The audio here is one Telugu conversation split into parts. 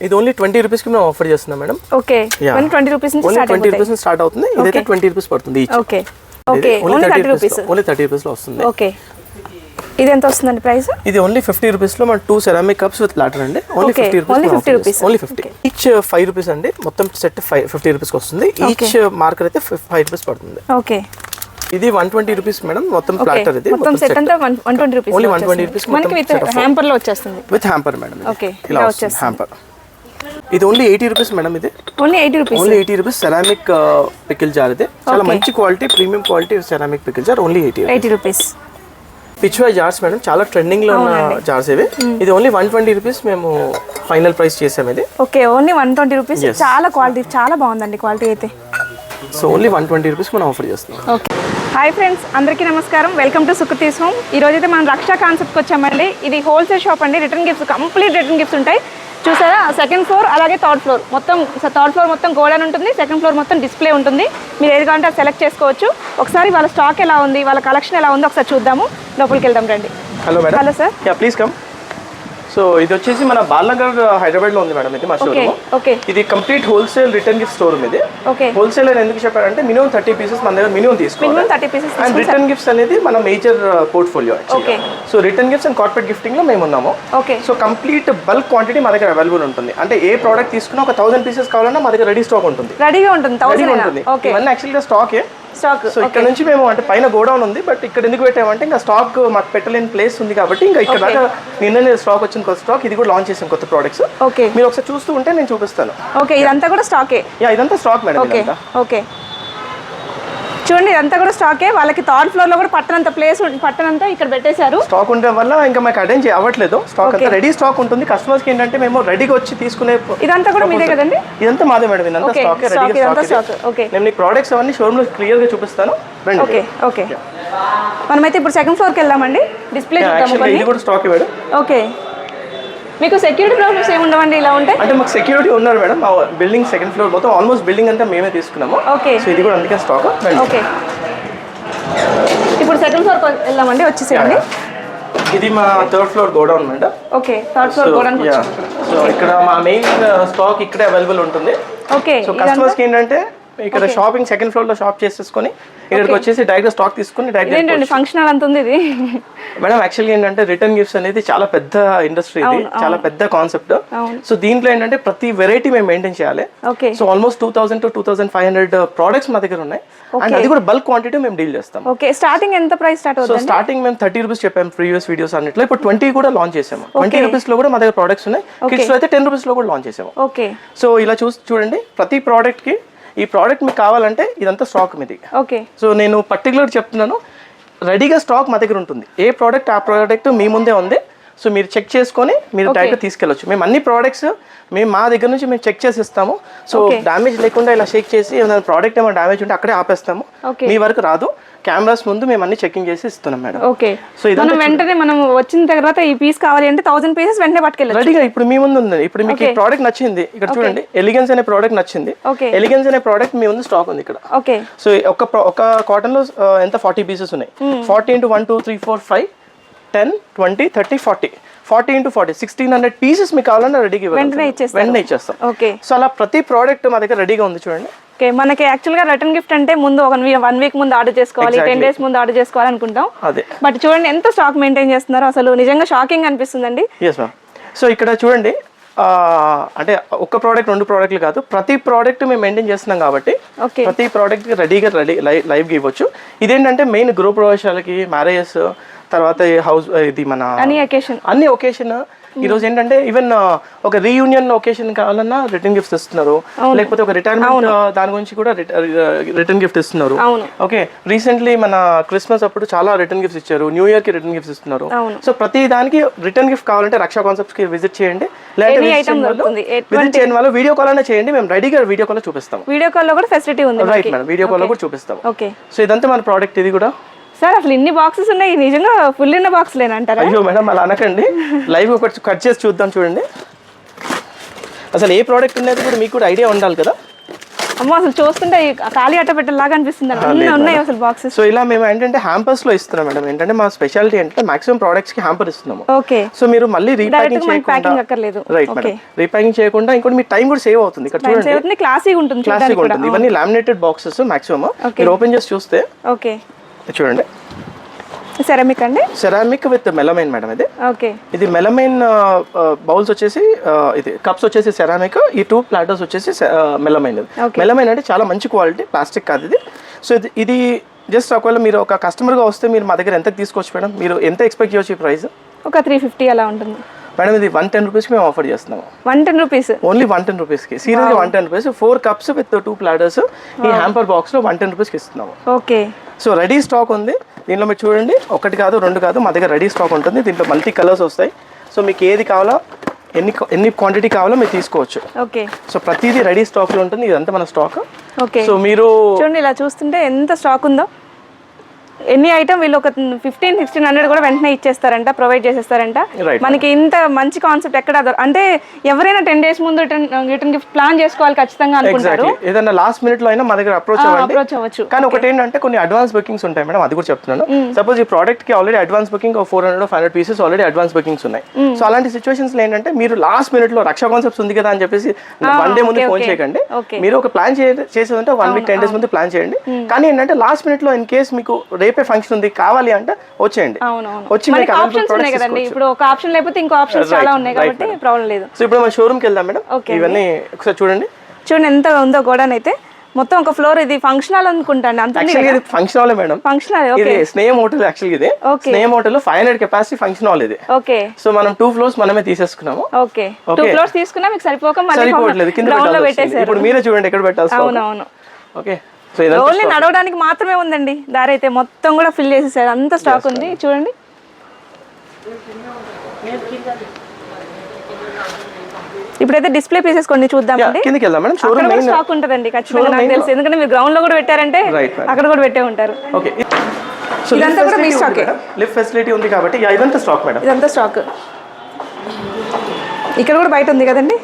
ఇది ఓన్లీ 20 రూపీస్ కి మనం ఆఫర్ చేస్తున్నాం మేడం. ఓకే, 20 రూపీస్ నుంచి ఓన్లీ 20 రూపీస్ నుంచి స్టార్ట్ అవుతుంది. ఇదైతే 20 రూపీస్ పడుతుంది each. Okay okay, only 30 rupees. Only 30 rupees లో వస్తుంది. ఓకే, ఇది ఎంత వస్తుందండి ప్రైస్? ఇది ఓన్లీ 50 రూపీస్ లో మన 2 సెరామిక్ కప్స్ విత్ లాటర్ అండి. Only 50 rupees. Only 50. Each 5 rupees అండి. మొత్తం సెట్ 50 రూపీస్ కి వస్తుంది. ఈచ్ మార్కర్ అయితే 5 రూపీస్ పడుతుంది. ఓకే, ఇది 120 రూపీస్ మేడం. మొత్తం ప్లాటర్ ఇది మొత్తం సెట్ అంతా 120 రూపీస్. ఓన్లీ 120 రూపీస్ మనకి విత్ హ్యాంపర్ లో వచ్చేస్తుంది. With hamper madam. ఓకే, ఇలా వస్తుంది హ్యాంపర్. ఇది ఓన్లీ 80 రూపీస్ మేడం. ఇది only 80 rupees. Only 80 rupees ceramic pickle jar. ఇది చాలా మంచి quality, premium quality ceramic pickle jar. Only 80 rupees. Pichwai jars madam, చాలా ట్రెండింగ్ లో ఉన్న జార్స్ ఇవి. ఇది ఓన్లీ 120 రూపీస్ మేము ఫైనల్ ప్రైస్ చేసాం ఇది. Okay, only 120 rupees. చాలా క్వాలిటీ, చాలా బాగుందండి క్వాలిటీ అయితే. సో ఓన్లీ 120 రూపీస్ మనం ఆఫర్ చేస్తున్నాం. ఓకే, హాయ్ ఫ్రెండ్స్, అందరికీ నమస్కారం. Welcome to Sukriti's home. ఈ రోజు అయితే మనం రక్షా కాన్సెప్ట్కి వచ్చామండి. ఇది హోల్సేల్ షాప్ అండి. Return gifts, complete return gifts ఉంటాయి. చూసారా, సెకండ్ ఫ్లోర్ అలాగే థర్డ్ ఫ్లోర్ మొత్తం గోడౌన్ ఉంటుంది. సెకండ్ ఫ్లోర్ మొత్తం డిస్ప్లే ఉంటుంది. మీరు ఏది కావాలంటే అది సెలెక్ట్ చేసుకోవచ్చు. ఒకసారి వాళ్ళ స్టాక్ ఎలా ఉంది, వాళ్ళ కలెక్షన్ ఎలా ఉందో ఒకసారి చూద్దాము. లోపలికి వెళ్దాం రండి. Hello madam. Hello sir. Yeah, please come. So ఇది వచ్చేసి మన బాలనగర్ హైదరాబాద్ లో ఉంది మేడం. ఇది మా షోరూమ్. ఓకే, ఇది complete wholesale return gift store ఇది. ఓకే, హోల్సేల్ అని ఎందుకు చెప్పారంటే మినిమం 30 పీసెస్ మన దగ్గర మినిమం తీసుకోవాలి. Minimum 30 pieces. And return gifts అనేది మన major portfolio. Okay, so return gifts and corporate gifting లో మేము ఉన్నాము. Okay, so complete bulk quantity మా దగ్గర అవైలబుల్ ఉంటుంది. అంటే ఏ ప్రోడక్ట్ తీసుకున్నా ఒక 1000 పీసెస్ కావాలన్నా మా దగ్గర రెడీ స్టాక్ ఉంటుంది. రెడీగా ఉంటుంది. 1000 ఉంటుంది. ఓకే, ఇవన్నీ యాక్చువల్గా స్టాక్. స్టాక్. సో ఇక్కడ నుంచి మేము అంటే పైన గోడౌన్ ఉంది, బట్ ఇక్కడ ఎందుకు పెట్టామంటే ఇంకా స్టాక్ మాకు పెట్టలేని ప్లేస్ ఉంది కాబట్టి ఇంకా ఇక్కడ దాకా నిన్ననే స్టాక్ వచ్చింది. కొత్త స్టాక్ ఇది కూడా లాంచ్ చేసాం, కొత్త ప్రొడక్ట్స్. ఓకే, మీరు ఒకసారి చూస్తూ ఉంటే నేను చూపిస్తాను. ఓకే, ఇదంతా కూడా స్టాకే. యా, ఇదంతా స్టాక్ మేడం. ఓకే ఓకే, చూడండి ఇదంతా కూడా స్టాకే. వాళ్ళకి థర్డ్ ఫ్లోర్ లో కూడా పట్టనంత ప్లేస్, పట్టనంతా ఇక్కడ పెట్టేశారు. స్టాక్ ఉండడం వల్ల ఇంకా మాకు అరేంజ్ అవ్వట్లేదు. స్టాక్ అంతా రెడీ స్టాక్ ఉంటుంది. కస్టమర్స్ కి ఏంటంటే మేము రెడీగా వచ్చి తీసుకునే. ఇదంతా కూడా మీదే కదండి? ఇదంతా మాదే మేడం. ఇదంతా స్టాక్, రెడీగా స్టాక్. ఓకే, నేను మీకు ప్రొడక్ట్స్ అవన్నీ షోరూమ్ లో క్లియర్ గా చూపిస్తాను. ఓకే ఓకే, మనమైతే ఇప్పుడు సెకండ్ ఫ్లోర్ కి వెళ్దామండి. డిస్ప్లే చూద్దాము. ఇది కూడా స్టాక్ మేడం. ఓకే, మీకు సెక్యూరిటీ ప్రాబ్లమ్స్ ఏమి ఉండవండి ఇలా ఉంటే? అంటే మాకు సెక్యూరిటీ ఉన్నారు మేడం. మా బిల్డింగ్ సెకండ్ ఫ్లోర్ మొత్తం ఆల్మోస్ట్ బిల్డింగ్ అంతా మేమే తీసుకున్నాము. ఓకే, సో ఇది కూడా అందుకే స్టాక్. ఓకే, ఇప్పుడు సెకండ్ ఫ్లోర్ వెళ్దామండి. వచ్చేసేయండి. ఇది మా third floor godown madam. Okay, third floor godown. So ఇక్కడ మా మెయిన్ స్టాక్ ఇక్కడే అవైలబుల్ ఉంటుంది. ఓకే, సో కస్టమర్స్ కి ఏంటంటే ఇక్కడ షాపింగ్ సెకండ్ ఫ్లోర్ లో షాప్ చేసేసుకొని ఇక్కడికి వచ్చేసి డైరెక్ట్ స్టాక్ తీసుకుని డైరెక్ట్ ఫంక్షన్ హాల్ అంత ఉంది ఇది మేడం. యాక్చువల్గా ఏంటంటే రిటర్న్ గిఫ్ట్స్ అనేది చాలా పెద్ద ఇండస్ట్రీ, ఇది చాలా పెద్ద కాన్సెప్ట్. సో దీంట్లో ఏంటంటే ప్రతి వెరైటీ మేము మెయింటైన్ చేయాలి. సో ఆల్మోస్ట్ 2000 to 2500 ప్రోడక్ట్స్ మా దగ్గర ఉన్నాయి. అండ్ అది కూడా బల్క్ క్వాంటిటీ మేము డీల్ చేస్తాం. ఓకే, స్టార్టింగ్ ఎంత ప్రైస్ స్టార్ట్ అవుతుంది? సో స్టార్టింగ్ మేము 30 రూపీస్ చెప్పాము ప్రీవియస్ వీడియోస్ అన్నిట్లో. ఇప్పుడు 20 కూడా లాంచ్ చేసాము. 20 రూపీస్ లో కూడా మా దగ్గర ప్రోడక్ట్స్ ఉన్నాయి. కిడ్స్ లో అయితే 10 రూపీస్ లో కూడా లాంచ్ చేసాము. ఓకే, సో ఇలా చూడండి, ప్రతి ప్రోడక్ట్ కి ఈ ప్రోడక్ట్ మీకు కావాలంటే ఇదంతా స్టాక్ మీది. ఓకే, సో నేను పర్టికులర్ చెప్తున్నాను, రెడీగా స్టాక్ మా దగ్గర ఉంటుంది. ఏ ప్రోడక్ట్ ఆ ప్రోడక్ట్ మీ ముందే ఉంది. సో మీరు చెక్ చేసుకొని మీరు డైరెక్ట్గా తీసుకెళ్ళొచ్చు. మేము అన్ని ప్రోడక్ట్స్ మేము మా దగ్గర నుంచి మేము చెక్ చేసి ఇస్తాము. సో డ్యామేజ్ లేకుండా ఇలా షేక్ చేసి ఏమైనా ప్రోడక్ట్ ఏమైనా డ్యామేజ్ ఉంటే అక్కడే ఆపేస్తాము. మీ వరకు రాదు. కెమెరాస్ ముందు మేము అన్ని చెకింగ్ చేసి ఇస్తున్నాం మేడం. ఓకే, సో మనం వెంటనే మనం వచ్చిన తర్వాత ఈ పీస్ కావాలి అంటే 1000 పీసెస్ వెంటనే పట్టుకెళ్ళచ్చు. రెడీగా ఇప్పుడు మీ ముందు ఉంది. ఇప్పుడు మీకు ఈ ప్రోడక్ట్ నచ్చింది, ఇక్కడ చూడండి. ఎలిగెన్స్ అనే ప్రోడక్ట్ నచ్చింది. ఎలిగెన్స్ అనే ప్రోడక్ట్ మీ ముందు స్టాక్ ఉంది ఇక్కడ. ఓకే, సో ఒక కాటన్ లో ఎంత 40 పీసెస్ ఉన్నాయి. 40 into 1 2 3 4 5 10 20 30 40 40 into 40 1600 పీసెస్ మీకు కావాలన్నా రెడీగా వెంటనే ఇచ్చేస్తాం. ఓకే, సో అలా ప్రతి ప్రోడక్ట్ మా దగ్గర రెడీగా ఉంది చూడండి. ఓకే, మనకి యాక్చువల్గా రిటర్న్ గిఫ్ట్ అంటే ముందు 1 వీక్ ముందు ఆర్డర్ చేసుకోవాలి, 10 days ముందు ఆర్డర్ చేసుకోవాలి అనుకుంటాం. అదే, బట్ చూడండి ఎంత స్టాక్ మెయింటైన్ చేస్తున్నారో, అసలు నిజంగా షాకింగ్ అనిపిస్తుందండి. Yes ma'am. సో ఇక్కడ చూడండి, అంటే ఒక ప్రోడక్ట్ 2 ప్రోడక్ట్లు కాదు, ప్రతి ప్రోడక్ట్ మేము మెయింటైన్ చేస్తున్నాం కాబట్టి ప్రతి ప్రోడక్ట్ రెడీగా లైవ్గా ఇవ్వచ్చు. ఇదేంటంటే మెయిన్ గృహ ప్రవేశాలకి, మ్యారేజెస్, తర్వాత హౌస్, ఇది మన అన్ని ఒకేషన్. ఈ రోజు ఏంటంటే ఈవెన్ ఒక రీయూనియన్ ఒకేషన్ కావాలన్నా రిటర్న్ గిఫ్ట్స్ ఇస్తున్నారు. లేకపోతే ఒక రిటైర్మెంట్ దాని గురించి కూడా రిటర్న్ గిఫ్ట్ ఇస్తున్నారు. ఓకే, రీసెంట్లీ మన క్రిస్మస్ అప్పుడు చాలా రిటర్న్ గిఫ్ట్స్ ఇచ్చారు. న్యూ ఇయర్ కి రిటర్న్ గిఫ్ట్స్ ఇస్తున్నారు. సో ప్రతి దానికి రిటర్న్ గిఫ్ట్ కావాలంటే రక్షా కాన్సెప్ట్స్ కి విజిట్ చేయండి. విజిట్ చేయని వాళ్ళు వీడియో కాల్ అయినా చేయండి. మేము రెడీగా వీడియో కాల్ చూపిస్తాం. వీడియో కాల్ లో కూడా ఫెసిలిటీ ఉంది. రైట్ మేడం, వీడియో కాల్ లో కూడా చూపిస్తాం. ఓకే, సో ఇదంతా మన ప్రోడక్ట్. ఇది కూడా సార్ అసలు ఇన్ని బాక్సెస్ ఉన్నాయి, నిజంగా ఫుల్ ఉన్న బాక్స్ లేనంటారా? అయ్యో మేడం అలా అనకండి, లైవ్ ఒకటి కట్ చేసి చూద్దాం. చూడండి, అసలు ఏ ప్రోడక్ట్ ఉన్నది కూడా మీకు కూడా ఐడియా ఉండాలి కదా. అమ్మో అసలు చూస్తుంటే ఖాళీ అట్ట పెట్టలాగా అనిపిస్తుంది అన్నీ ఉన్నాయి అసలు బాక్సెస్. సో ఇలా మేము ఏంటంటే హ్యాంపర్స్ లో ఇస్తున్నాం మేడం. ఏంటంటే మా స్పెషాలిటీ ఏంటంటే మాక్సిమం ప్రొడక్ట్స్ కి హ్యాంపర్ ఇస్తున్నాము. ఓకే. సో మీరు మళ్ళీ రీప్యాకింగ్ చేయకుండా అక్కర్లేదు. రైట్ మేడం, రీప్యాకింగ్ చేయకుండా ఇంకోటి మీ టైం కూడా సేవ్ అవుతుంది. ఇక్కడ చూడండి క్లాసీగా ఉంటుంది. ఇవన్నీ లామినేటెడ్ బాక్సెస్ మాక్సిమం. మీరు ఓపెన్ చేసి చూస్తే ఓకే చూడండి, సెరామిక్ అండి, సెరామిక్ విత్ మెలమైన్ మేడం. ఇది ఓకే. ఇది మెలమైన్ బౌల్స్ వచ్చేసి ఇది కప్స్ వచ్చేసి సెరామిక్, ఈ 2 ప్లాటర్స్ వచ్చేసి మెలమైన్. మెలమైన్ అంటే చాలా మంచి క్వాలిటీ, ప్లాస్టిక్ కాదు ఇది. సో ఇది జస్ట్ ఒకవేళ మీరు ఒక కస్టమర్గా వస్తే మీరు మా దగ్గర ఎంతకు తీసుకోవచ్చు మేడం? మీరు ఎంత ఎక్స్పెక్ట్ చేయవచ్చు ఈ ప్రైస్? ఒక 350 అలా ఉంటుంది మేడం. ఇది 110 రూపీస్కి మేము ఆఫర్ చేస్తున్నాము. 110 రూపీస్ ఓన్లీ? 110 రూపీస్కి సీరియస్గా 110 రూపీస్. 4 కప్స్ విత్ 2 ప్లాటర్స్ ఈ హ్యాంపర్ బాక్స్లో 110 రూపీస్కి ఇస్తున్నాము. ఓకే. సో రెడీ స్టాక్ ఉంది దీంట్లో. మీరు చూడండి, 1 కాదు 2 కాదు, మా దగ్గర రెడీ స్టాక్ ఉంటుంది. దీంట్లో మల్టీ కలర్స్ వస్తాయి. సో మీకు ఏది కావాలో ఎన్ని క్వాంటిటీ కావాలో మీరు తీసుకోవచ్చు. ఓకే. సో ప్రతిదీ రెడీ స్టాక్లో ఉంటుంది. ఇదంతా మన స్టాక్. ఓకే. సో మీరు చూడండి ఇలా చూస్తుంటే ఎంత స్టాక్ ఉందో. ఎన్ని ఐటమ్ వీళ్ళు ఒక 1500-1600 కూడా వెంటనే ఇచ్చేస్తారంట, ప్రొవైడ్ చేసేస్తారంట. మనకి ఇంత మంచి కాన్సెప్ట్ ఎక్కడ అంటే ఎవరైనా 10 days ముందు రిటర్న్ గిఫ్ట్ ప్లాన్ చేసుకోవాలి ఖచ్చితంగా అనుకుంటారు. ఏదైనా లాస్ట్ మినిట్ లో అయినా మా దగ్గర అప్రోచ్ అవ్వచ్చు. కానీ ఒకటి ఏంటంటే కొన్ని అడ్వాన్స్ బుకింగ్స్ ఉంటాయి మేడం, అది కూడా చెప్తున్నాను. సపోజ్ ఈ ప్రోడక్ట్ కి already advance booking 400-500 pieces already advance bookings ఉన్నాయి. సో అలాంటి సిచువేషన్స్ లో ఏంటంటే మీరు లాస్ట్ మినిట్ లో రక్షా కాన్సెప్ట్స్ ఉంది కదా అని చెప్పేసి 1 day ముందు ఫోన్ చేయకండి. మీరు ఒక ప్లాన్ చేసేదంటే 1 week 10 days ముందు ప్లాన్ చేయండి. కానీ ఏంటంటే లాస్ట్ మినిట్ లో ఇన్ కేస్ మీకు రేపే ఫంక్షన్ ఉంది కావాలి అంటే వచ్చేయండి. వచ్చి మీకు ఆప్షన్స్ ఉన్నాయి కదండి. ఇప్పుడు ఒక ఆప్షన్ లేకపోతే ఇంకో ఆప్షన్స్ చాలా ఉన్నాయి కాబట్టి ప్రాబ్లం లేదు. సో ఇప్పుడు మన షోరూమ్ కి వెళ్దాం మేడం. ఇవన్నీ ఒకసారి చూడండి ఎంత ఉందో గోడౌన్ అయితే. మొత్తం ఒక ఫ్లోర్ ఇది ఫంక్షన్ హాల్ అనుకుంటాను. ఇది function hall madam. Function hall. ఇది స్నేహం హోటల్ యాక్చువల్ ఇది. స్నేహం హోటల్ 500 కెపాసిటీ ఫంక్షన్ హాల్ ఇది. ఓకే. సో మనం 2 floors మనమే తీసేసుకున్నాము. ఓకే. 2 floors తీసుకున్నా మీకు సరిపోక మళ్ళీ గ్రౌండ్ లో పెట్టేశారు. ఇప్పుడు మీరే చూడండి ఎక్కడ పెట్టాల్సి. అవునవును. ఓకే. ఓన్లీ నడవడానికి మాత్రమే ఉందండి దారి, అయితే మొత్తం కూడా ఫిల్ చేసేసారు. అంత స్టాక్ ఉంది చూడండి. ఇప్పుడైతే డిస్ప్లే పీసెస్ కొన్ని చూద్దామండి. కిందకి వెళ్దాం మేడం. షోరూమ్ మెయిన్ స్టాక్ ఉంటదండి ఖచ్చితంగా, నాకు తెలుసు. ఎందుకంటే మీరు గ్రౌండ్ లో కూడా పెట్టారంటే అక్కడ కూడా పెట్టే ఉంటారు. ఓకే. సో ఇదంతా కూడా మీ స్టాక్. లిఫ్ట్ ఫెసిలిటీ ఉంది కాబట్టి ఇదంతా స్టాక్ మేడం. ఇదంతా స్టాక్. ఇక్కడ కూడా బయట ఉంది కదండి.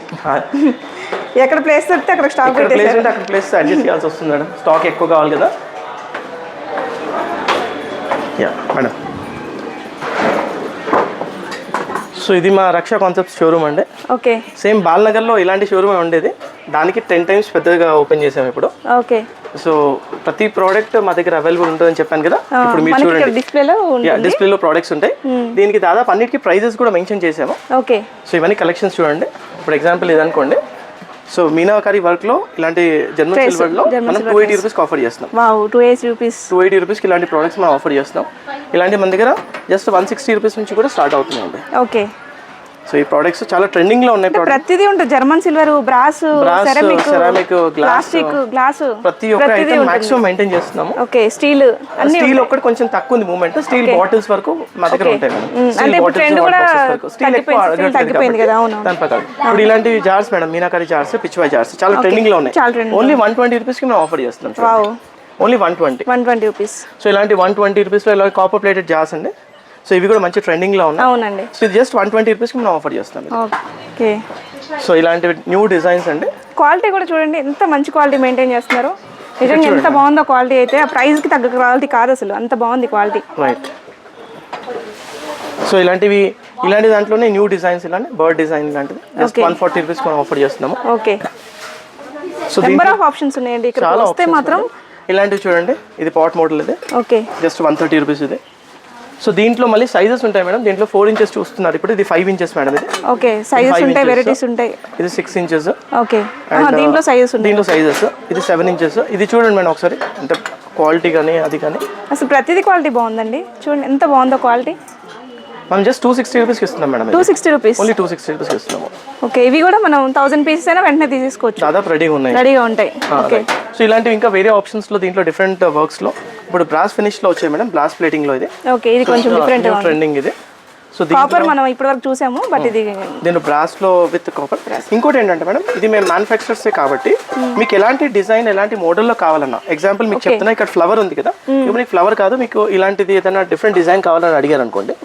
ఎక్కడ ప్లేస్ దొరికితే అక్కడ స్టాక్ పెట్టేశారు. అక్కడ ప్లేస్ అడ్జస్ట్ చేయాల్సి వస్తుంది మేడం, స్టాక్ ఎక్కువ కావాలి కదా. Yeah madam. సో ఇది మా రక్షా కాన్సెప్ట్స్ షోరూమ్ అండి. ఓకే. సేమ్ బాలనగర్లో ఇలాంటి షోరూమ్ ఉండేది, దానికి 10 times పెద్దగా ఓపెన్ చేసాము ఇప్పుడు. ఓకే. సో ప్రతి ప్రోడక్ట్ మా దగ్గర అవైలబుల్ ఉంటుందని చెప్పాను కదా. ఇప్పుడు మీరు చూడండి డిస్ప్లేలో ప్రోడక్ట్స్ ఉంటాయి. దీనికి దాదాపు అన్నిటికీ ప్రైజెస్ కూడా మెన్షన్ చేసాము. ఓకే. సో ఇవన్నీ కలెక్షన్స్ చూడండి. ఇప్పుడు ఎగ్జాంపుల్ ఇది అనుకోండి. సో మీనాకారి వర్క్ లో ఇలాంటి జర్మన్ సిల్వర్ లో మనం 280 రూపీస్కి ఆఫర్ చేస్తున్నాం. 280 రూపీస్కి ఇలాంటి ప్రోడక్ట్స్ మనం ఆఫర్ చేస్తున్నాం. ఇలాంటి మన దగ్గర జస్ట్ 160 రూపీస్ నుంచి కూడా స్టార్ట్ అవుతున్నాయండి. ఓకే. సో ఈ ప్రొడక్ట్స్ చాలా ట్రెండింగ్ లో ఉన్నాయి. ప్రతిదీ ఉంటుంది, German silver, brass, ceramic, plastic, glass, ప్రతి ఒక్క ఐటమ్ మాక్సిమం మెయింటైన్ చేస్తున్నాము. ఓకే. స్టీల్ ఒక్కటి కొంచెం తక్కువ ఉంది మూవ్మెంట్. స్టీల్ బాటిల్స్ వరకు మా దగ్గర ఉంటాయి మేడం. స్టీల్ తగ్గిపోయింది కదా. అవును. దాని ప్రకారం ఇప్పుడు ఇలాంటి jars madam, Meenakari jars, Pichwai jars చాలా ట్రెండింగ్ లో ఉన్నాయి. ఓన్లీ 120 రూపీస్ కి మేము ఆఫర్ చేస్తున్నాం. Only 120 rupees. సో ఇలాంటి 120 రూపీస్ లో ఇలా కాపర్ ప్లేటెడ్ జార్స్ అండి. సో ఇవి కూడా మంచి ట్రెండింగ్ లో ఉన్నాయి. అవునండి. సో ఇది జస్ట్ 120 రూపీస్కి మనం ఆఫర్ చేస్తాం. ఓకే. సో ఇలాంటి న్యూ డిజైన్స్ అండి. క్వాలిటీ కూడా చూడండి ఎంత మంచి క్వాలిటీ మెయింటైన్ చేస్తున్నారు. నిజంగా ఎంత బాగుందో క్వాలిటీ అయితే. ఆ ప్రైస్ కి తగ్గ క్వాలిటీ కాదు అసలు, అంత బాగుంది క్వాలిటీ. రైట్. సో ఇలాంటి దాంట్లోనే న్యూ డిజైన్స్, ఇలాంటి బర్డ్ డిజైన్ లాంటిది జస్ట్ 140 రూపీస్ మనం ఆఫర్ చేస్తున్నాము. Okay. So number of options ఉన్నాయండి ఇక్కడ వస్తే మాత్రం. ఇలాంటివి చూడండి, ఇది పాట్ మోడల్ ఇది. ఓకే. జస్ట్ 130 రూపీస్ ఇది. సో దీంట్లో మళ్ళీ సైజెస్ ఉంటాయి మేడం. దీంట్లో 4 inches చూస్తున్నారు ఇప్పుడు, ఇది 5 inches మేడం. ఇది ఓకే. సైజెస్ ఉంటాయి, వెరైటీస్ ఉంటాయి. ఇది 6 inches. ఓకే. దీంట్లో సైజెస్ ఉంటాయి. దీంట్లో సైజెస్ ఇది 7 inches. ఇది చూడండి మేడం ఒకసారి, అంటే క్వాలిటీ కానీ అది కానీ అసలు ప్రతిదీ క్వాలిటీ బాగుందండి. చూడండి ఎంత బాగుందో క్వాలిటీ. మనం జస్ట్ 260 రూపీస్కి ఇస్తున్నాం మేడం. 260 రూపీస్. ఓన్లీ 260 రూపీస్కి ఇస్తున్నాము. ఓకే. ఇవి కూడా మనం 1000 పీసెస్ అయినా వెంటనే తీసేసుకోవచ్చు. దాదాపు రెడీగా ఉంటాయి. ఓకే. సో ఇలాంటివి ఇంకా వేరే ఆప్షన్స్ లో దీంట్లో డిఫరెంట్ వర్క్స్ లో ఇప్పుడు బ్రాస్ ఫినిష్ లో వచ్చాయి మేడం, బ్రాస్ ప్లేటింగ్ లో ఇది. ఓకే. ఇది కొంచెం డిఫరెంట్ ట్రెండింగ్ ఇది. సో కాపర్ మనం ఇప్పటివరకు చూసాము, బట్ ఇది దీని బ్రాస్ లో విత్ కాపర్. ఇంకోటి ఏంటంటే మేడం, ఇది మేము మ్యానుఫ్యాక్చరర్స్ కాబట్టి మీకు ఎలాంటి డిజైన్ ఎలాంటి మోడల్లో కావాలన్నా, ఎగ్జాంపుల్ మీకు చెప్తున్నా, ఇక్కడ ఫ్లవర్ ఉంది కదా, ఇప్పుడు మీకు ఫ్లవర్ కాదు, మీకు ఇలాంటిది ఏదైనా డిఫరెంట్ డిజైన్ కావాలని అడిగారు అనుకోండి,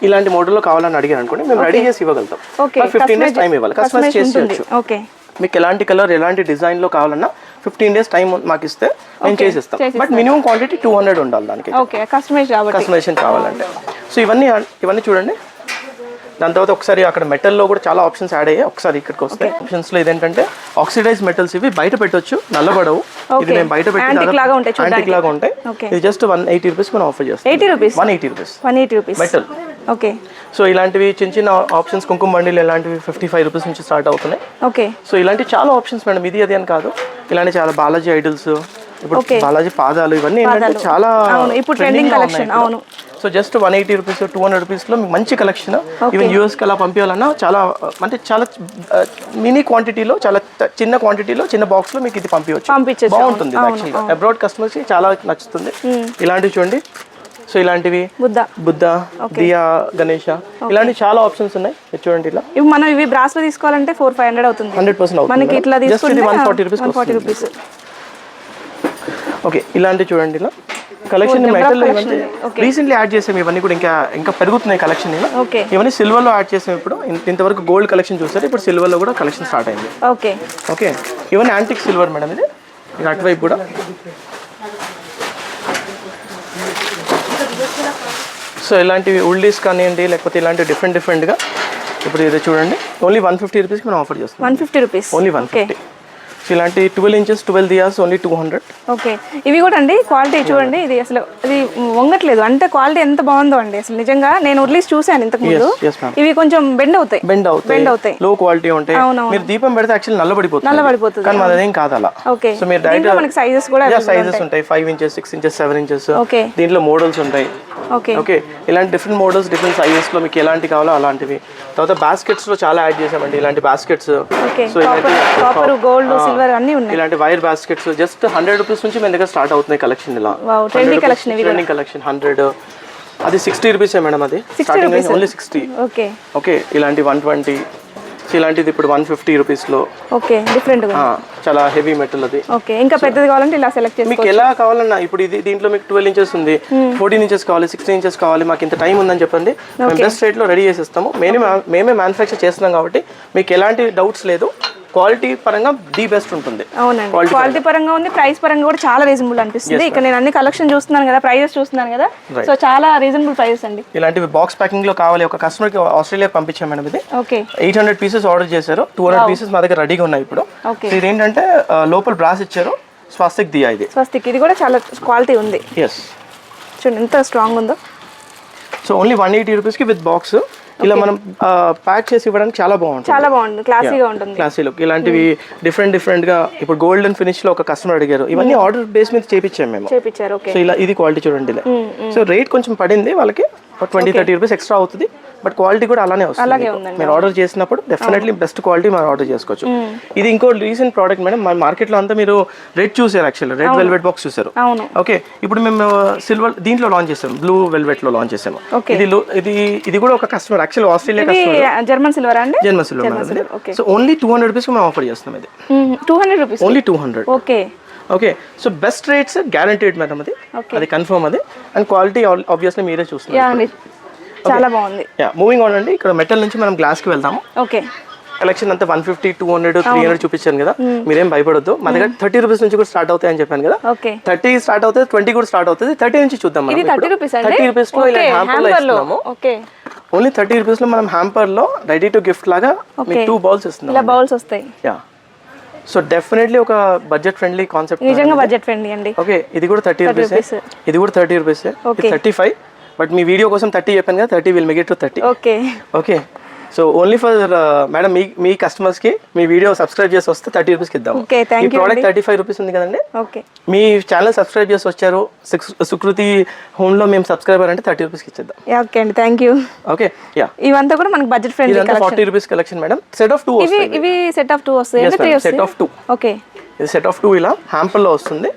ఇలాంటి మోడల్లో కావాలని అడిగారు అనుకోండి, మేము రెడీ చేసి ఇవ్వగలుగుతాం. 15 days టైం ఇవ్వాలి, కస్టమైజ్ చేసి. ఓకే. మీకు ఎలాంటి కలర్ ఎలాంటి డిజైన్లో కావాలన్నా 15 days టైం మాకు ఇస్తే మేము చేసిస్తాం. బట్ మినిమం క్వాంటిటీ 200 ఉండాలి దానికి. ఓకే, కస్టమైజేషన్ కావాలంటే. సో ఇవన్నీ చూడండి. దాని తర్వాత ఒకసారి అక్కడ మెటల్లో కూడా చాలా ఆప్షన్స్ యాడ్ అయ్యాయి. ఒకసారి ఇక్కడికి వస్తే ఆప్షన్స్లో ఇదేంటంటే ఆక్సిడైజ్ మెటల్స్, ఇవి బయట పెట్టొచ్చు, నల్లబడవు. ఇది మేము బయట పెట్టి యాంటిక్ లాగా ఉంటాయి. ఇది జస్ట్ 180 రూపీస్ మనం ఆఫర్ చేస్తాం. 180 రూపీస్ మెటల్. ఓకే. సో ఇలాంటివి చిన్న చిన్న ఆప్షన్స్, కుంకుమ బండిలు ఇలాంటివి 55 రూపీస్ నుంచి స్టార్ట్ అవుతున్నాయి. ఓకే. సో ఇలాంటి చాలా ఆప్షన్స్ మేడం, ఇది అది అని కాదు, ఇలాంటి చాలా బాలాజీ ఐడల్స్, ఇప్పుడు బాలాజీ పాదాలు, ఇవన్నీ ఏంటంటే చాలా ఇప్పుడు ట్రెండింగ్ కలెక్షన్. అవును. సో జస్ట్ 180 రూపీస్ 200 రూపీస్లో మీకు మంచి కలెక్షన్. ఈవెన్ యూఎస్కి అలా పంపించాలన్నా చాలా మినీ క్వాంటిటీలో, చాలా చిన్న క్వాంటిటీలో, చిన్న బాక్స్లో మీకు ఇది పంపించవచ్చు. బాగుంటుంది యాక్చువల్గా, అబ్రాడ్ కస్టమర్స్కి చాలా నచ్చుతుంది. ఇలాంటివి చూడండి. సో ఇలాంటివి బుద్ధ, దియా, గణేష, ఇలాంటి చాలా ఆప్షన్స్ ఉన్నాయి. చూడండి ఇలా మనం ఇవి బ్రాస్ లో తీసుకోవాలంటే 400-500 అవుతుంది. 100% మనకి ఇట్లా తీసుకుంటే 140 రూపీస్. ఓకే, ఇలాంటి చూడండి ఇలా కలెక్షన్ మెటల్ రీసెంట్లీ యాడ్ చేసాం. ఇవన్నీ కూడా ఇంకా పెరుగుతున్నాయి కలెక్షన్. ఇవన్నీ సిల్వర్ లో యాడ్ చేసాం. ఇప్పుడు ఇంతవరకు గోల్డ్ కలెక్షన్ చూసారు, ఇప్పుడు సిల్వర్ లో కూడా కలెక్షన్ స్టార్ట్ అయింది. ఓకే, ఇవన్నీ యాంటిక్ సిల్వర్ మేడం. ఇది ఇక అటువైపు కూడా సో ఇలాంటివి ఉల్డీస్ కానివ్వండి, లేకపోతే ఇలాంటి డిఫరెంట్గా ఇప్పుడు ఇది చూడండి. ఓన్లీ 150 రూపీస్కి మనం ఆఫర్ చేస్తాం. 150 రూపీస్ ఓన్లీ 150. సో ఇలాంటి 12 inches 12 దియాస్ ఓన్లీ 200. ఓకే. ఇవి కూడా అండి క్వాలిటీ చూడండి, ఇది అసలు ఇది వంగట్లేదు, అంటే క్వాలిటీ ఎంత బాగుందో అండి అసలు. నిజంగా నేను వదిలేసి చూసాను ఇంతకు ముందు. ఇవి కొంచెం బెండ్ అవుతాయి, లో క్వాలిటీ ఉంటాయి. మీరు దీపం పెడితే యాక్చువల్లీ నల్లబడిపోతుంది, కానీ అదేం కాదు అలా. ఓకే. సో మీరు డైరెక్ట్ మనకి సైజెస్ కూడా సైజెస్ ఉంటాయి, 5 inches 6 inches 7 inches. ఓకే. దీంట్లో మోడల్స్ ఉంటాయి. ఓకే, ఇలాంటి డిఫరెంట్ మోడల్స్, డిఫరెంట్ సైజెస్ లో మీకు ఎలాంటి కావాలో అలాంటివి. తర్వాత బాస్కెట్స్ లో చాలా యాడ్ చేసామండి, ఇలాంటి baskets. So copper, gold, silver అన్ని ఉన్నాయి. ఇలాంటి వైర్ బాస్కెట్స్ జస్ట్ 100 రూపీస్ నుంచి మన దగ్గర స్టార్ట్ అవుతున్నాయి కలెక్షన్. ఇలా ట్రెండింగ్ కలెక్షన్ 100. అది 60 రూపీసే మేడం. అది స్టార్టింగ్ ఓన్లీ 60. ఓకే, ఇలాంటి 120. ఇలాంటిది ఇప్పుడు 150 రూపీస్లో. ఓకే, డిఫరెంట్ గా చాలా హెవీ మెటల్ అది. ఓకే, ఇంకా పెద్దది కావాలంటే ఇలా సెలెక్ట్ చేసుకోవచ్చు. మీకు ఎలా కావాలన్నా, ఇప్పుడు ఇది దీంట్లో మీకు 12 inches ఉంది, 14 inches కావాలి, 16 inches కావాలి, మాకు ఇంత టైం ఉందని చెప్పండి, మేము బెస్ట్ రేట్లో రెడీ చేసేస్తాము. మేమే మ్యానుఫ్యాక్చర్ చేస్తున్నాం కాబట్టి మీకు ఎలాంటి డౌట్స్ లేదు. క్వాలిటీ పరంగా ది బెస్ట్ ఉంటుంది. అవునండి, క్వాలిటీ పరంగా ఉంది, ప్రైస్ పరంగా కూడా చాలా రీజనబుల్ అనిపిస్తుంది. ఇక్కడ నేను అన్ని కలెక్షన్ చూస్తున్నాను కదా, ప్రైజెస్ చూస్తున్నాను కదా, సో చాలా రీజనబుల్ ప్రైజెస్ అండి. ఇలాంటివి బాక్స్ ప్యాకింగ్ లో కావాలి. ఒక కస్టమర్ కి ఆస్ట్రేలియా పంపించాం మేడం. ఇది ఓకే, 800 పీసెస్ ఆర్డర్ చేశారు, 200 పీసెస్ మా దగ్గర రెడీగా ఉన్నాయి ఇప్పుడు. ఇది ఏంటంటే లోపల బ్రాస్ ఇచ్చారు, స్వస్తిక్ దియా. ఇది కూడా చాలా క్వాలిటీ ఉంది. ఎస్, చూడండి ఎంత స్ట్రాంగ్ ఉందో. సో ఓన్లీ 180 రూపీస్కి విత్ బాక్స్. ఇలా మనం ప్యాక్ చేసి ఇవ్వడానికి చాలా బాగుంటుంది, క్లాసీగా ఉంటుంది. Classy look. ఇలాంటివి డిఫరెంట్ గా ఇప్పుడు గోల్డెన్ ఫినిష్ లో ఒక కస్టమర్ అడిగారు, ఇవన్నీ ఆర్డర్ బేస్ మీద చేపించాము మేము. సో ఇలా ఇది క్వాలిటీ చూడండి. సో రేట్ కొంచెం పడింది వాళ్ళకి, 20-30 రూపీస్ ఎక్స్ట్రా అవుతుంది, బట్ క్వాలిటీ కూడా అలానే వస్తుంది. మీరు ఆర్డర్ చేసినప్పుడు డెఫినెట్లీ బెస్ట్ క్వాలిటీ మనం ఆర్డర్ చేసుకోవచ్చు. ఇది ఇంకో రీసెంట్ ప్రోడక్ట్ మేడం. మన మార్కెట్ లో అంతా మీరు రెడ్ చూసారు, యాక్చువల్లీ రెడ్ వెల్వెట్ బాక్స్ చూసారు. ఓకే, ఇప్పుడు మేము సిల్వర్ దీంట్లో లాంచ్ చేసాము, బ్లూ వెల్వెట్ లో లాంచ్ చేసాము. ఇది కూడా ఒక customer, actually Australia customer, German silver అండి, German silver. So only 200 rupees మేము ఆఫర్ చేస్తాం. ఇది 200 rupees, only 200. Okay, so best rates guaranteed madam. అది కన్ఫర్మ్. అది అండ్ క్వాలిటీ ఆబ్వియస్లీ మీరే చూస్తున్నారు, చాలా బాగుంది. మూవింగ్ ఆన్ అండి. ఇక్కడ మెటల్ నుంచి మనం గ్లాస్ కి వెళ్దాము. ఓకే, కలెక్షన్ అంతా 150, 200, 300 చూపించాను కదా, మీరేం భయపడొద్దు. మన దగ్గర 30 రూపీస్ నుంచి కూడా స్టార్ట్ అవుతాయి అని చెప్పాను కదా. 30 స్టార్ట్ అవుతుంది, 20 కూడా స్టార్ట్ అవుతుంది. 30 నుంచి చూద్దాం మనం. 30 రూపీస్ లో ఇలా హ్యాంపర్ లో ఇస్తున్నాము. ఓన్లీ 30 రూపీస్ లో మనం హ్యాంపర్ లో రెడీ టు గిఫ్ట్ లాగా మీకు 2 బౌల్స్ ఇస్తున్నాం. ఇలా బౌల్స్ వస్తాయి. సో డెఫినెట్లీ ఒక బడ్జెట్ ఫ్రెండ్లీ కాన్సెప్ట్, నిజంగా బడ్జెట్ ఫ్రెండ్లీ అండి. ఓకే, ఇది కూడా 30 రూపీస్, ఇది కూడా 30 రూపీస్, 35. బట్ మీ వీడియో కోసం 30 చెప్పాను కదా, 30 will make it to 30. Okay, so only for madam me customers కి మీ వీడియో సబ్స్క్రైబ్ చేసి వస్తే 30 రూపీస్కి ఇద్దాం. ఈ ప్రోడక్ట్ 35 రూపీస్ ఉంది కదండి. మీ ఛానల్ సబ్స్క్రైబ్ చేసి వచ్చారు, సుకృతి హోమ్ లో మేము సబ్స్క్రైబర్ అంటే 30 రూపీస్కి ఇచ్చేద్దాం. ఓకే అండి, థ్యాంక్ యూ. ఓకే, ఇవంతా కూడా మనకి budget friendly collection. 40 rupees collection madam. Set of 2 వస్తాయి. ఇవి సెట్ ఆఫ్ 2 వస్తాయి. Set of 2. ఓకే, ఇది సెట్ ఆఫ్ 2 ఇలా హ్యాంపర్ లో వస్తుంది.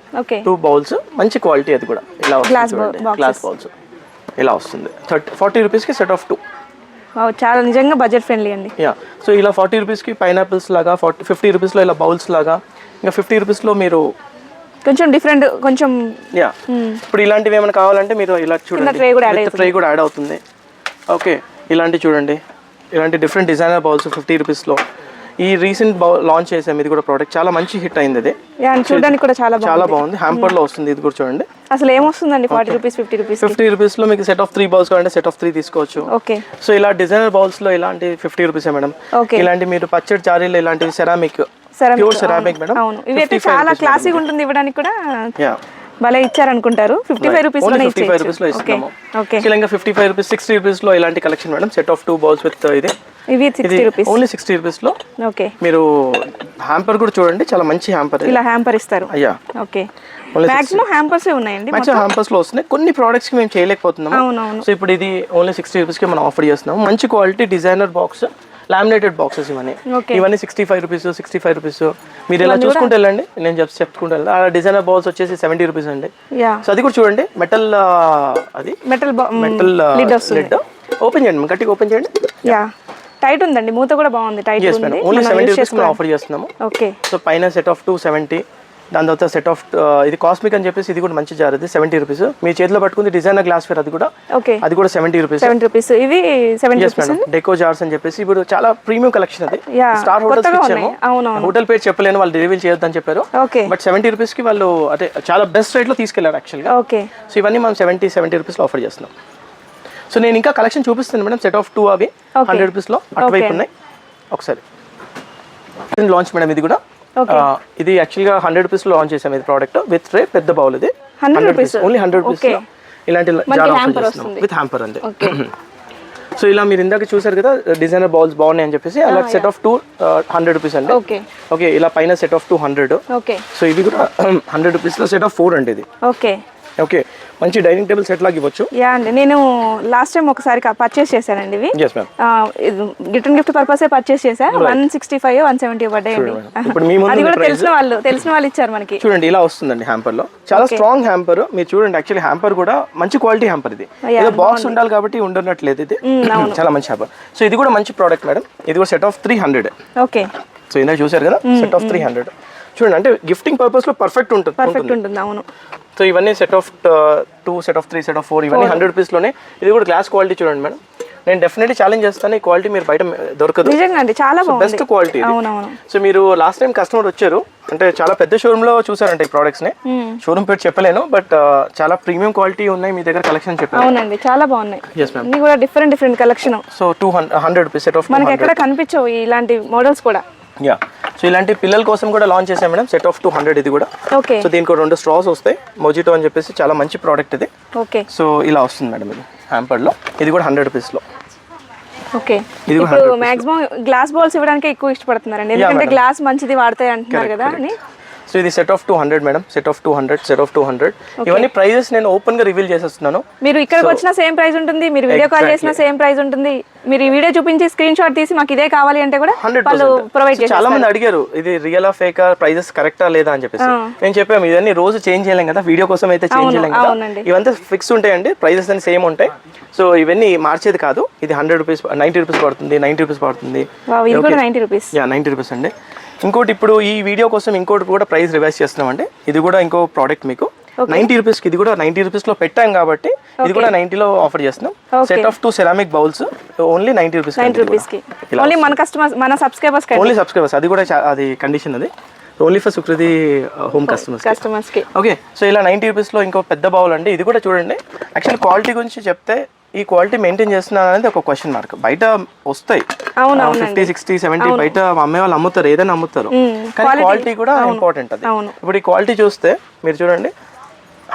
2 బౌల్స్, మంచి క్వాలిటీ. అది కూడా ఇలా వస్తుంది, గ్లాస్ బౌల్స్ ఇలా వస్తుంది. 40 రూపీస్కి సెట్ ఆఫ్ 2. చాలా నిజంగా బడ్జెట్ ఫ్రెండ్లీ అండి. సో ఇలా 40 రూపీస్కి పైనాపిల్స్ లాగా, 50 రూపీస్లో ఇలా బౌల్స్ లాగా, ఇంకా 50 రూపీస్లో మీరు కొంచెం డిఫరెంట్ కొంచెం. ఇప్పుడు ఇలాంటివి ఏమైనా కావాలంటే మీరు ఇలా చూడండి, ట్రే కూడా యాడ్ అవుతుంది. ఓకే, ఇలాంటి చూడండి, ఇలాంటి డిఫరెంట్ డిజైనర్ బౌల్స్ 50 రూపీస్లో. ఈ రీసెంట్ లాంచ్ చేసాం, ఇది కూడా ప్రోడక్ట్ చాలా మంచి హిట్ అయింది. ఇది చూడడానికి కూడా చాలా బాగుంది. హ్యాంపర్ లో వస్తుంది, ఇది కూడా చూడండి. అసలు ఏమొస్తుందండి 40 రూపీస్ 50 రూపీస్ లో మీకు సెట్ ఆఫ్ 3 బౌల్స్ కావాలంటే సెట్ ఆఫ్ 3 తీసుకోవచ్చు. ఓకే. సో ఇలా డిజైనర్ బౌల్స్ లో ఇలాంటి 50 రూపీస్ మేడం. ఇలాంటి మీరు పచ్చడి జారీలు ఇలాంటివి సెరామిక్, ప్యూర్ సెరామిక్ మేడం. అవును, ఇవైతే చాలా క్లాసిక్ ఉంటుంది, ఇవ్వడానికి కూడా భలే ఇచ్చారనుకుంటారు. 55 రూపీస్ లో ఇస్తున్నాము. ఇంకా 55 రూపీస్ 60 రూపీస్ లో ఇలాంటి collection madam. Set of 2 bowls with ఇది ఇవి 60 రూపీస్, ఓన్లీ 60 రూపీస్ లో. ఓకే. మీరు హ్యాంపర్ కూడా చూడండి, చాలా మంచి హ్యాంపర్. ఇలా హ్యాంపర్ ఇస్తారు. అయ్యా. ఓకే. మాక్సిమం హ్యాంపర్స్ ఉన్నాయండి. మాక్సిమం హ్యాంపర్స్ లో వస్తున్నాయి. కొన్ని ప్రొడక్ట్స్ కి మేము చేయలేకపోతున్నాము. సో ఇప్పుడు ఇది ఓన్లీ 60 రూపీస్ కి మనం ఆఫర్ చేస్తున్నాము. మంచి quality designer box, laminated boxes ఇవన్నీ 65 రూపీస్ 65 రూపీస్. మీరు ఇలా చూసుకుంటూ వెళ్ళండి, నేను చెప్పుకుంటూ వెళ్ళండి. ఆ డిజైనర్ బౌల్స్ వచ్చేసి 70 రూపీస్ అండి. సో అది కూడా చూడండి, మెటల్ లిడ్. ఓపెన్ చేయండి, గట్టిగా ఓపెన్ చేయండి. టైట్ ఉందండి, మూత కూడా బాగుంది, టైట్ ఉంది. ఓన్లీ 70 రూపీస్ మనం ఆఫర్ చేస్తున్నాము. ఓకే. సో పైన సెట్ ఆఫ్ 270, దాని తర్వాత సెట్ ఆఫ్ ఇది కాస్మిక్ అని చెప్పేసి ఇది కూడా మంచి జార్, అది 70 రూపీస్. మీ చేతిలో పట్టుకుంది డిజైనర్ గ్లాస్ వేర్, అది కూడా 70 రూపీస్. ఇవి 70 రూపీస్. డెకో జార్స్ అని చెప్పేసి ఇప్పుడు చాలా ప్రీమియం కలెక్షన్. అది స్టార్ హోటల్స్ ఇచ్చాము. హోటల్ పేరు చెప్పలేను, వాళ్ళు రివీల్ చేయొద్దని చెప్పారు. బట్ 70 రూపీస్ కి వాళ్ళు అంటే చాలా బెస్ట్ రేట్ లో తీసుకెళ్లారు యాక్చువల్ గా. సో ఇవన్నీ మనం 70 రూపీస్ లో ఆఫర్ చేస్తున్నాం. సో నేను ఇంకా కలెక్షన్ చూపిస్తాను మేడం. సెట్ ఆఫ్ 2 అవి 100 రూపీస్ లో అటువైపు ఉన్నాయి. ఒకసారి లాంచ్ మేడం, ఇది కూడా ఇది యాక్చువల్ గా 100 రూపీస్ లో లాంచ్ చేసాం. ఇది ప్రోడక్ట్ విత్ ట్రే, పెద్ద బౌల్. ఇది 100 రూపీస్, ఓన్లీ 100 రూపీస్ లో ఇలాంటి జార్ ఆఫర్ చేస్తున్నాం విత్ హ్యాంపర్ అండి. సో ఇలా మీరు ఇందాక చూసారు కదా, డిజైనర్ బౌల్స్ బాగున్నాయి అని చెప్పేసి అలా సెట్ ఆఫ్ 2 100 రూపీస్ అండి. ఓకే. ఇలా పైన సెట్ ఆఫ్ 2 100. సో ఇది కూడా 100 రూపీస్ లో సెట్ ఆఫ్ 4 అండి ఇది. ఓకే. మంచి డైనింగ్ టేబుల్ సెట్ లాగా ఇవ్వచ్చు. అండి నేను లాస్ట్ టైం ఒకసారి పర్చేస్ చేశానండి ఇవి. రిటర్న్ గిఫ్ట్ పర్పస్ పర్చేస్ చేశా. 165 170 పడ్డాయండి. అది కూడా తెలిసిన వాళ్ళు ఇచ్చారు మనకి. చూడండి ఇలా వస్తుందండి హ్యాంపర్ లో, చాలా స్ట్రాంగ్ హ్యాంపర్. మీరు చూడండి, యాక్చువల్లీ హ్యాంపర్ కూడా మంచి క్వాలిటీ హ్యాంపర్. ఇది ఏదో బాక్స్ ఉండాలి కాబట్టి ఉండనట్లేదు, ఇది చాలా మంచి హ్యాంపర్. సో ఇది కూడా మంచి ప్రోడక్ట్ మేడం. ఇది కూడా సెట్ ఆఫ్ 300. ఓకే. సో ఇందాక చూసారు కదా, సెట్ ఆఫ్ 300. చూడండి, అంటే గిఫ్టింగ్ పర్పస్ లో పర్ఫెక్ట్ ఉంటుంది. అవును. సో ఇవన్నీ set of 2 set of 3 set of 4 ఇవన్నీ 100 రూపీస్ లోనే. ఇది కూడా గ్లాస్ క్వాలిటీ చూడండి మేడం. నేను డెఫినెట్లీ ఛాలెంజ్ చేస్తాను, ఈ క్వాలిటీ మీరు బయట దొరకదు. చాలా బెస్ట్ క్వాలిటీ. సో మీరు లాస్ట్ టైం కస్టమర్ వచ్చారు అంటే చాలా పెద్ద షోరూమ్ లో చూసారంటే ఈ ప్రొడక్ట్స్ ని. షోరూమ్ పేరు చెప్పలేను, బట్ చాలా ప్రీమియం క్వాలిటీ ఉన్నాయి మీ దగ్గర కలెక్షన్ చెప్పారు. అవునండి, చాలా బాగున్నాయి. అన్ని కూడా different collection. So 100 rupees set of. మనకి ఎక్కడ కనిపించవు ఇలాంటి మోడల్స్ కూడా. సో ఇలాంటి పిల్లల కోసం కూడా లాంచ్ చేసాం మేడం. సెట్ ఆఫ్ 200 ఇది కూడా. సో దీనికి 2 స్ట్రాస్ వస్తాయి, మొజిటో అని చెప్పేసి చాలా మంచి ప్రోడక్ట్ ఇది. సో ఇలా వస్తుంది మేడం ఇది హ్యాంపర్ లో. ఇది కూడా 100 రూపీస్ లో. ఓకే. ఇప్పుడు మాక్సిమం గ్లాస్ బౌల్స్ ఇవ్వడానికి ఎక్కువ ఇష్టపడుతున్నారండి, ఎందుకంటే గ్లాస్ మంచిది వాడతాయి అంటున్నారు కదా అని. సో ఇది set of 200 madam. Set of 200 set of 200. ఇవన్నీ ప్రైజెస్ నేను ఓపెన్ గా రివీల్ చేసేస్తున్నాను. మీరు ఇక్కడికి వచ్చిన సేమ్ ప్రైస్ ఉంటుంది, మీరు వీడియో కాల్ చేసిన సేమ్ ప్రైస్ ఉంటుంది. మీరు ఈ వీడియో చూపించి స్క్రీన్ షాట్ తీసి మాకు ఇదే కావాలి అంటే కూడా వాళ్ళు ప్రొవైడ్ చేస్తారు. చాలా మంది అడిగారు ఇది రియల్ ఆ ఫేక్, ప్రైజెస్ కరెక్టా లేదా అని చెప్పేసి. నేను చెప్పాము ఇవన్నీ రోజు చేంజ్ చేయలేం కదా, వీడియో కోసం అయితే చేంజ్ చేయలేం కదా. ఇవంతా ఫిక్స్ ఉంటాయండి, ప్రైజెస్ అన్ని సేమ్ ఉంటాయి. సో ఇవన్నీ మార్చేది కాదు. ఇది 100 రూపీస్ 90 రూపీస్ పడుతుంది, 90 రూపీస్ పడుతుంది. 90 రూపీస్. 90 రూపీస్ అండి. ఇంకోటి ఇప్పుడు ఈ వీడియో కోసం ఇంకోటి కూడా ప్రైస్ రివైజ్ చేస్తున్నామండి. ఇది కూడా ఇంకో ప్రోడక్ట్ మీకు 90 రూపీస్ కి. ఇది కూడా 90 రూపీస్ లో పెట్టాం కాబట్టి ఇది కూడా 90 లో ఆఫర్ చేస్తున్నాం. Set of 2 ceramic bowls only 90 rupees. 90 rupees కి ఓన్లీ మన కస్టమర్స్, మన సబ్స్క్రైబర్స్ కి. ఓన్లీ సబ్స్క్రైబర్స్, అది కూడా అది కండిషన్. అది only for Sukriti home customers కి. ఓకే. సో ఇలా 90 రూపీస్ లో ఇంకో పెద్ద బౌల్ అండి. ఇది కూడా చూడండి, యాక్చువల్ క్వాలిటీ గురించి చెప్తే ఈ క్వాలిటీ మెయింటైన్ చేస్తున్నారు అనేది ఒక క్వశ్చన్ మార్క్. బయట వస్తాయి 50 60 70 బయట అమ్మే వాళ్ళు అమ్ముతారు, ఏదైనా అమ్ముతారు, కానీ క్వాలిటీ కూడా ఇంపార్టెంట్. అది ఇప్పుడు ఈ క్వాలిటీ చూస్తే మీరు చూడండి,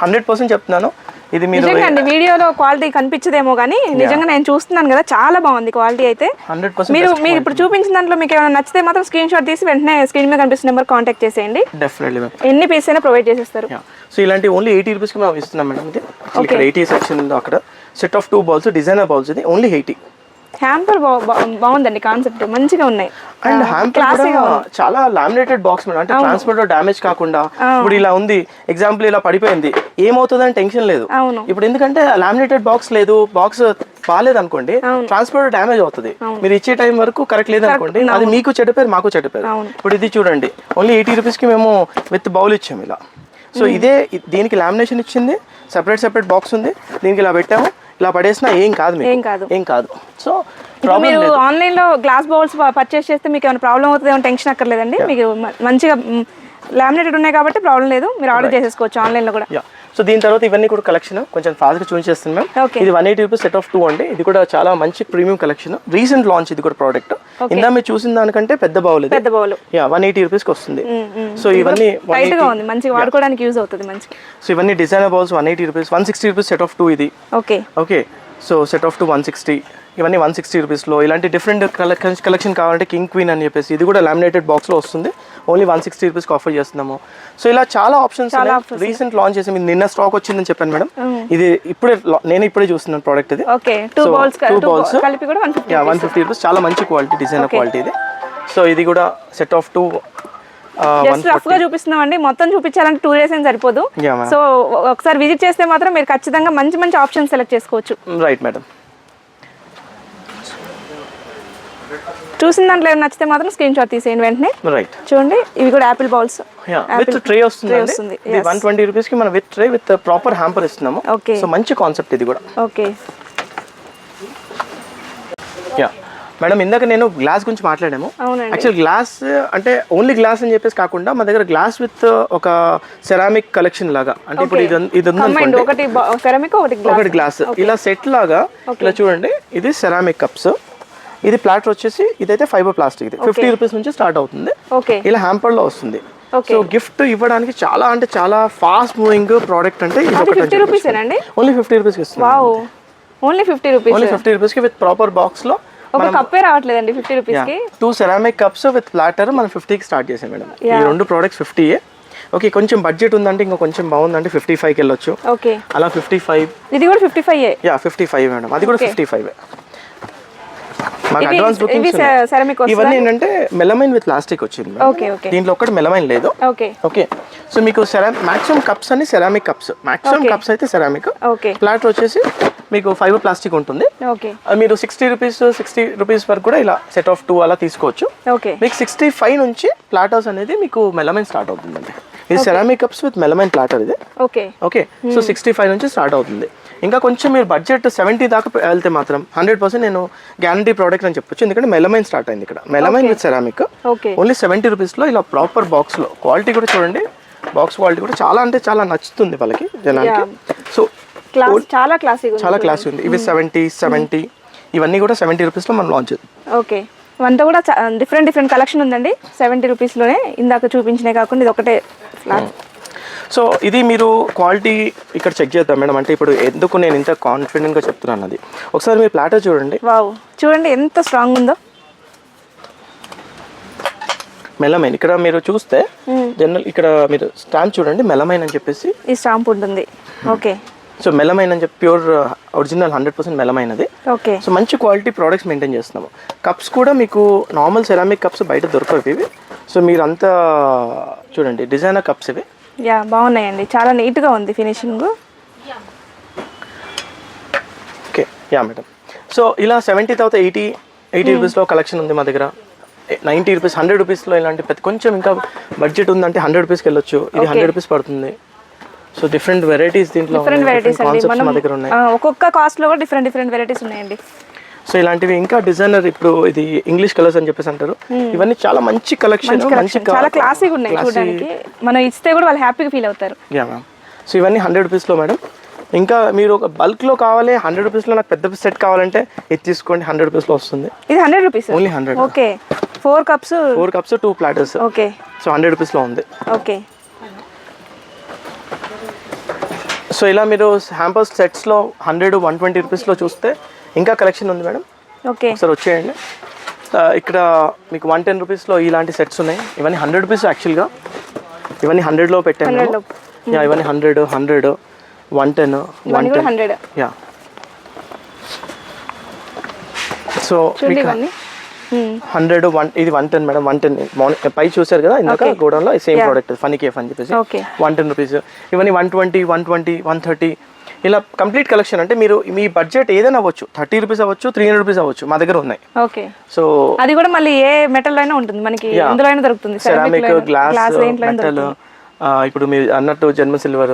100% చెప్తున్నాను. ఇది మీరు వీడియోలో క్వాలిటీ కనిపించదేమో కానీ నిజంగా నేను చూస్తున్నాను కదా, చాలా బాగుంది క్వాలిటీ అయితే. 100% మీరు ఇప్పుడు చూపించిన దాంట్లో మీకు ఏమైనా నచ్చితే మాత్రం స్క్రీన్ షాట్ తీసి వెంటనే స్క్రీన్ మీద కనిపిస్తున్న నెంబర్ కాంటాక్ట్ చేసేయండి. డెఫినెట్లీ ఎన్ని పీస్ అయినా ప్రొవైడ్ చేసేస్తారు. సో ఇలాంటి ఓన్లీ 80 రూపీస్ కి మనం ఇస్తున్నాం మేడం. ఇది ఇక్కడ 80 సెక్షన్ ఉందో అక్కడ set of 2 bowls designer bowls, ఇది ఓన్లీ 80. హ్యాంపర్ బాగుందండి, కాన్సెప్ట్ మంచిగా ఉన్నాయి. అండ్ హ్యాంపర్ చాలా లామినేటెడ్ బాక్స్ మేడం, అంటే ట్రాన్స్పోర్ట్ లో డామేజ్ కాకుండా. ఇప్పుడు ఇలా ఉంది, ఎగ్జాంపుల్ ఇలా పడిపోయింది, ఏమవుతుందని టెన్షన్ లేదు ఇప్పుడు. ఎందుకంటే లామినేటెడ్ బాక్స్ లేదు, బాక్స్ బాగాలేదు అనుకోండి, ట్రాన్స్పోర్ట్ డ్యామేజ్ అవుతుంది. మీరు ఇచ్చే టైం వరకు కరెక్ట్ లేదు అనుకోండి, అది మీకు చెడ్డ పేరు, మాకు చెడ్డ పేరు. ఇప్పుడు ఇది చూడండి, ఓన్లీ 80 రూపీస్ కి మేము విత్ బౌల్ ఇచ్చాము ఇలా. సో ఇదే దీనికి లామినేషన్ ఇచ్చింది, సెపరేట్ బాక్స్ ఉంది, దీనికి ఇలా పెట్టాము. ఇలా పడేసినా ఏం కాదు మీకు, ఏం కాదు. సో మీరు ఆన్లైన్లో గ్లాస్ బౌల్స్ పర్చేస్ చేస్తే మీకు ఏమైనా ప్రాబ్లం అవుతుంది ఏమైనా టెన్షన్ అక్కర్లేదండి. మీకు మంచిగా లామినేటెడ్ ఉన్నాయి కాబట్టి ప్రాబ్లం లేదు, మీరు ఆర్డర్ చేసేసుకోవచ్చు ఆన్లైన్లో కూడా. సో దీని తర్వాత ఇవన్నీ కూడా కలెక్షన్ కొంచెం ఫాస్ట్గా చూపించేస్తుంది మ్యామ్. ఇది 180 రూపీస్ సెట్ ఆఫ్ 2 అండి. ఇది కూడా చాలా మంచి ప్రీమియం కలెక్షన్, రీసెంట్ లాంచ్ ఇది కూడా ప్రోడక్ట్. ఇందా మీరు చూసిన దానికంటే పెద్ద బౌల్ ఇది, 180 రూపీస్కి వస్తుంది. సో ఇవన్నీ మంచిగా వాడుకోవడానికి యూజ్ అవుతుంది మంచిగా. సో ఇవన్నీ designer bowls 180 rupees, 160 rupees set of 2 ఇది. ఓకే సో సెట్ ఆఫ్ 2 160, ఇవన్నీ 160 రూపీస్లో. ఇలాంటి డిఫరెంట్ కలెక్షన్ కావాలంటే కింగ్ క్వీన్ అని చెప్పేసి ఇది కూడా లామినేటెడ్ బాక్స్లో వస్తుంది, ఓన్లీ 160 రూపీస్కి ఆఫర్ చేస్తున్నాము. సో ఇలా చాలా ఆప్షన్స్ రీసెంట్ లాంచ్ చేసి నిన్న స్టాక్ వచ్చిందని చెప్పాను మేడం. ఇది నేను ఇప్పుడే చూస్తున్నాను ప్రోడక్ట్ ఇది. 2 బౌల్స్ 150 రూపీస్, చాలా మంచి క్వాలిటీ, డిజైనర్ క్వాలిటీ ఇది. సో ఇది కూడా సెట్ ఆఫ్ 2 రఫ్ గా చూపిస్తున్నాం అండి, మొత్తం చూపించాలంటే 2 days ఏం సరిపోదు. సో ఒకసారి విజిట్ చేస్తే మాత్రం మీరు ఖచ్చితంగా మంచి మంచి ఆప్షన్ సెలెక్ట్ చేసుకోవచ్చు. Right madam. చూసిన దాంట్లో ఏమైనా నచ్చితే మాత్రం స్క్రీన్ షాట్ తీసేయండి వెంటనే. రైట్ చూడండి ఇవి కూడా యాపిల్ బౌల్స్ విత్ ట్రే వస్తుంది. ఇది 120 రూపీస్ కి మనం with tray with proper hamper ఇస్తున్నాము. సో మంచి కాన్సెప్ట్ ఇది కూడా. ఓకే యా మేడం, ఇందాక నేను గ్లాస్ గురించి మాట్లాడాము. యాక్చువల్ గ్లాస్ అంటే ఓన్లీ గ్లాస్ అని చెప్పేసి కాకుండా మన దగ్గర గ్లాస్ విత్ ఒక సెరామిక్ కలెక్షన్ లాగా, అంటే ఇప్పుడు ఇది ఉంది ఒకటి గ్లాస్ ఇలా సెట్ లాగా. ఇలా చూడండి, ఇది సెరామిక్ కప్స్, ఇది ప్లాటర్ వచ్చేసి ఇదైతే ఫైబర్ ప్లాస్టిక్, ఇది 50 రూపీస్ నుంచి స్టార్ట్ అవుతుంది. ఇలా హ్యాంపర్ లో వస్తుంది. సో గిఫ్ట్ ఇవ్వడానికి చాలా అంటే చాలా ఫాస్ట్ మూవింగ్ ప్రోడక్ట్. అంటే ఇది ఓన్లీ 50 రూపీస్ ఇస్తుంది. ఓన్లీ 50 రూపీస్ కి విత్ ప్రాపర్ బాక్స్ లో ఒక కప్పే రావట్లేదండి 50 రూపీస్ కి. 2 సెరామిక్ కప్స్ విత్ ప్లాటర్ మనం 50 కి స్టార్ట్ చేసాం మేడం. ఈ రెండు ప్రొడక్ట్స్ 50. ఓకే కొంచెం బడ్జెట్ ఉందంటే ఇంకా కొంచెం బాగుందంటే 55 కి వెళ్ళొచ్చు. ఓకే అలా 55. ఇది కూడా 55. 55 మేడం, అది కూడా 55. మాకు అడ్వాన్స్ బుకింగ్స్ ఇవన్నీ ఏంటంటే మెలమైన్ విత్ ప్లాస్టిక్ వచ్చింది. దీంట్లో ఒక్కటి మెలమైన్ లేదు. ఓకే సో మీకు మాక్సిమం కప్స్ అన్ని సెరామిక్ కప్స్, మాక్సిమం కప్స్ అయితే సెరామిక్. ప్లాటర్ వచ్చేసి మీకు ఫైబర్ ప్లాస్టిక్ ఉంటుంది. మీరు 60 రూపీస్ వరకు కూడా ఇలా సెట్ ఆఫ్ 2 అలా తీసుకోవచ్చు. మీకు 65 నుంచి ప్లాటర్స్ అనేది మీకు మెలమైన్ స్టార్ట్ అవుతుందండి. ఇది ceramic cups with melamine platter ఇది. ఓకే సో 65 నుంచి స్టార్ట్ అవుతుంది. ఇంకా కొంచెం మీరు బడ్జెట్ 70 దాకా వెళ్తే మాత్రం 100% నేను గ్యారంటీ ప్రోడక్ట్ అని చెప్పొచ్చు, ఎందుకంటే మెలమైన్ స్టార్ట్ అయింది ఇక్కడ. మెలమైన్ విత్ సెరామిక్ ఓన్లీ 70 రూపీస్లో ఇలా ప్రాపర్ బాక్స్లో. క్వాలిటీ కూడా చూడండి, బాక్స్ క్వాలిటీ కూడా చాలా అంటే చాలా నచ్చుతుంది వాళ్ళకి జనానికి. సో చాలా క్లాసీ ఉంది. ఇవి 70 ఇవన్నీ కూడా 70 రూపీస్లో మనం లాంచ్ చేద్దాం. ఓకే ఇవంతా కూడా డిఫరెంట్ కలెక్షన్ ఉందండి 70 రూపీస్లోనే. ఇందాక చూపించినే కాకుండా ఇది ఒకటే ఫ్లాట్. సో ఇది మీరు క్వాలిటీ ఇక్కడ చెక్ చేద్దాం మేడం. అంటే ఇప్పుడు ఎందుకు నేను ఇంత కాన్ఫిడెంట్గా చెప్తున్నాను అది ఒకసారి మీరు ప్లాటర్ చూడండి. వావ్ చూడండి ఎంత స్ట్రాంగ్ ఉందో. మెలమైన్ ఇక్కడ మీరు చూస్తే జనరల్ ఇక్కడ మీరు స్టాంప్ చూడండి, మెలమైన్ అని చెప్పేసి ఈ స్టాంప్ ఉంటుంది. ఓకే సో మెలమైన్ అని చెప్పి ప్యూర్ ఒరిజినల్ 100% మెలమైన్ అది. ఓకే సో మంచి క్వాలిటీ ప్రోడక్ట్స్ మెయింటైన్ చేస్తున్నాము. కప్స్ కూడా మీకు నార్మల్ సెరామిక్ కప్స్ బయట దొరకవు ఇవి. సో మీరు అంతా చూడండి డిజైనర్ కప్స్ ఇవి. బాగున్నాయండి, చాలా నీట్గా ఉంది ఫినిషింగ్. Okay madam. సో ఇలా 70 తర్వాత 80 రూపీస్లో కలెక్షన్ ఉంది మా దగ్గర. 90 రూపీస్ 100 రూపీస్లో ఇలాంటి పెద్ద కొంచెం ఇంకా బడ్జెట్ ఉందంటే 100 రూపీస్కి వెళ్ళొచ్చు. ఇది 100 రూపీస్ పడుతుంది. సో డిఫరెంట్ వెరైటీస్ దీంట్లో మా దగ్గర ఉన్నాయి. ఒక్కొక్క కాస్ట్ లో కూడా డిఫరెంట్ వెరైటీస్ ఉన్నాయండి. సో ఇలాంటివి ఇంకా డిజైనర్ ఇప్పుడు ఇది ఇంగ్లీష్ కలర్స్ అని చెప్పేసి అంటారు. ఇవన్నీ చాలా మంచి కలెక్షన్, చాలా క్లాసిక్ ఉన్నాయి చూడడానికి. మనం ఇస్తే కూడా వాళ్ళు హ్యాపీగా ఫీల్ అవుతారు. మ్యామ్. సో ఇవన్నీ 100 రూపీస్లో మేడం. ఇంకా మీరు ఒక బల్క్లో కావాలి 100 రూపీస్లో నాకు పెద్ద సెట్ కావాలంటే ఇది తీసుకోండి, 100 రూపీస్లో వస్తుంది. ఇది 100 rupees only 100. Okay 4 cups 2 platters. Okay so 100 రూపీస్లో ఉంది. ఓకే సో ఇలా మీరు హ్యాంపర్స్ సెట్స్లో 100-120 రూపీస్లో చూస్తే ఇంకా కలెక్షన్ ఉంది మేడం. ఓకే ఒకసారి వచ్చేయండి. ఇక్కడ మీకు 110 రూపీస్లో ఇలాంటి సెట్స్ ఉన్నాయి. ఇవన్నీ 100 రూపీస్ యాక్చువల్గా. ఇవన్నీ 100లో పెట్టాను. ఇవన్నీ 100, 110, 110. యా సో 100, ఇది 110 మేడం. 110 పై చూసారు కదా ఇందాక గోడౌన్లో సేమ్ ప్రోడక్ట్ ఫనీ కేఫ్ అని చెప్పేసి 110 రూపీస్. ఇవన్నీ 120, 130 ఇలా కంప్లీట్ కలెక్షన్. అంటే మీరు మీ బడ్జెట్ ఏదైనా అవ్వచ్చు, 30 రూపీస్ అవ్వచ్చు, 300 రూపీస్ అవ్వచ్చు, మా దగ్గర ఉన్నాయి. ఓకే సో అది కూడా మళ్ళీ ఏ మెటల్ అయినా ఉంటుంది మనకి, ఎందులో అయినా దొరుకుతుంది. సెరామిక్, గ్లాస్, మెటల్, ఇప్పుడు మీరు అన్నట్టు జర్మ సిల్వర్,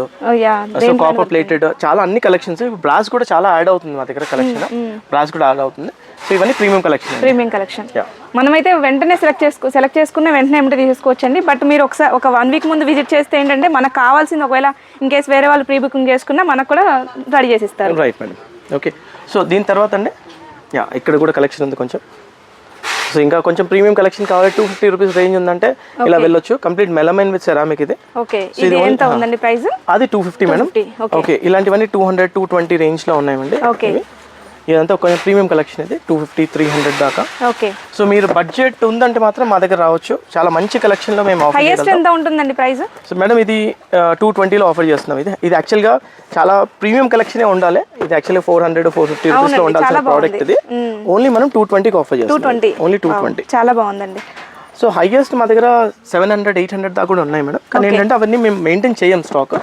సో కాపర్ ప్లేటెడ్, చాలా అన్ని కలెక్షన్స్. బ్రాస్ కూడా చాలా యాడ్ అవుతుంది మా దగ్గర కలెక్షన్. బ్రాస్ కూడా యాడ్ అవుతుంది. సో ఇవన్నీ ప్రీమియం కలెక్షన్. మనమైతే వెంటనే సెలెక్ట్ చేసుకున్న వెంటనే ఏమిటో తీసుకోవచ్చండి. బట్ మీరు ఒకసారి ఒక 1 వీక్ ముందు విజిట్ చేస్తే ఏంటంటే మనకు కావాల్సింది ఒకవేళ ఇన్ కేసు వేరే వాళ్ళు ప్రీ బుకింగ్ చేసుకున్నా మనకు కూడా రెడీ చేసి ఇస్తారు. Right madam. ఓకే, సో దీని తర్వాత అండి ఇక్కడ కూడా కలెక్షన్ ఉంది కొంచెం. సో ఇంకా కొంచెం ప్రీమియం కలెక్షన్ కావాలి, 250 రూపీస్ రేంజ్ ఉందంటే ఇలా వెళ్ళొచ్చు. కంప్లీట్ మెలమైన్ విత్ సెరామిక్ ఇది. ఓకే, ఇది ఎంత ఉందండి ప్రైస్? అది 250 మేడం. ఓకే, ఇలాంటివన్నీ 200, 220 రేంజ్ లో ఉన్నాయండి. ఓకే, ఇదంతా కొంచెం ప్రీమియం కలెక్షన్ ఇది, 250, 300 దాకా. ఓకే, సో మీరు బడ్జెట్ ఉందంటే మాత్రం మా దగ్గర రావచ్చు. చాలా మంచి కలెక్షన్ లో మేము ఆఫర్ చేస్తాం. హైయెస్ట్ ఎంత ఉంటుందండి ప్రైస్? సో మేడం ఇది 220 లో ఆఫర్ చేస్తున్నాం. ఇది యాక్చువల్ గా చాలా ప్రీమియం కలెక్షనే ఉండాలి. ఇది యాక్చువల్లీ 400, 450 రూపీస్ లో ఉండాల్సిన ప్రోడక్ట్ ఇది. ఓన్లీ మనం 220 కి ఆఫర్ చేస్తాం. 220 ఓన్లీ 220. చాలా బాగుందండి. సో హైయెస్ట్ మా దగ్గర 700, 800 దాకా కూడా ఉన్నాయి మేడం. కానీ ఏంటంటే అవన్నీ మేము మెయింటైన్ చేయం స్టాక్,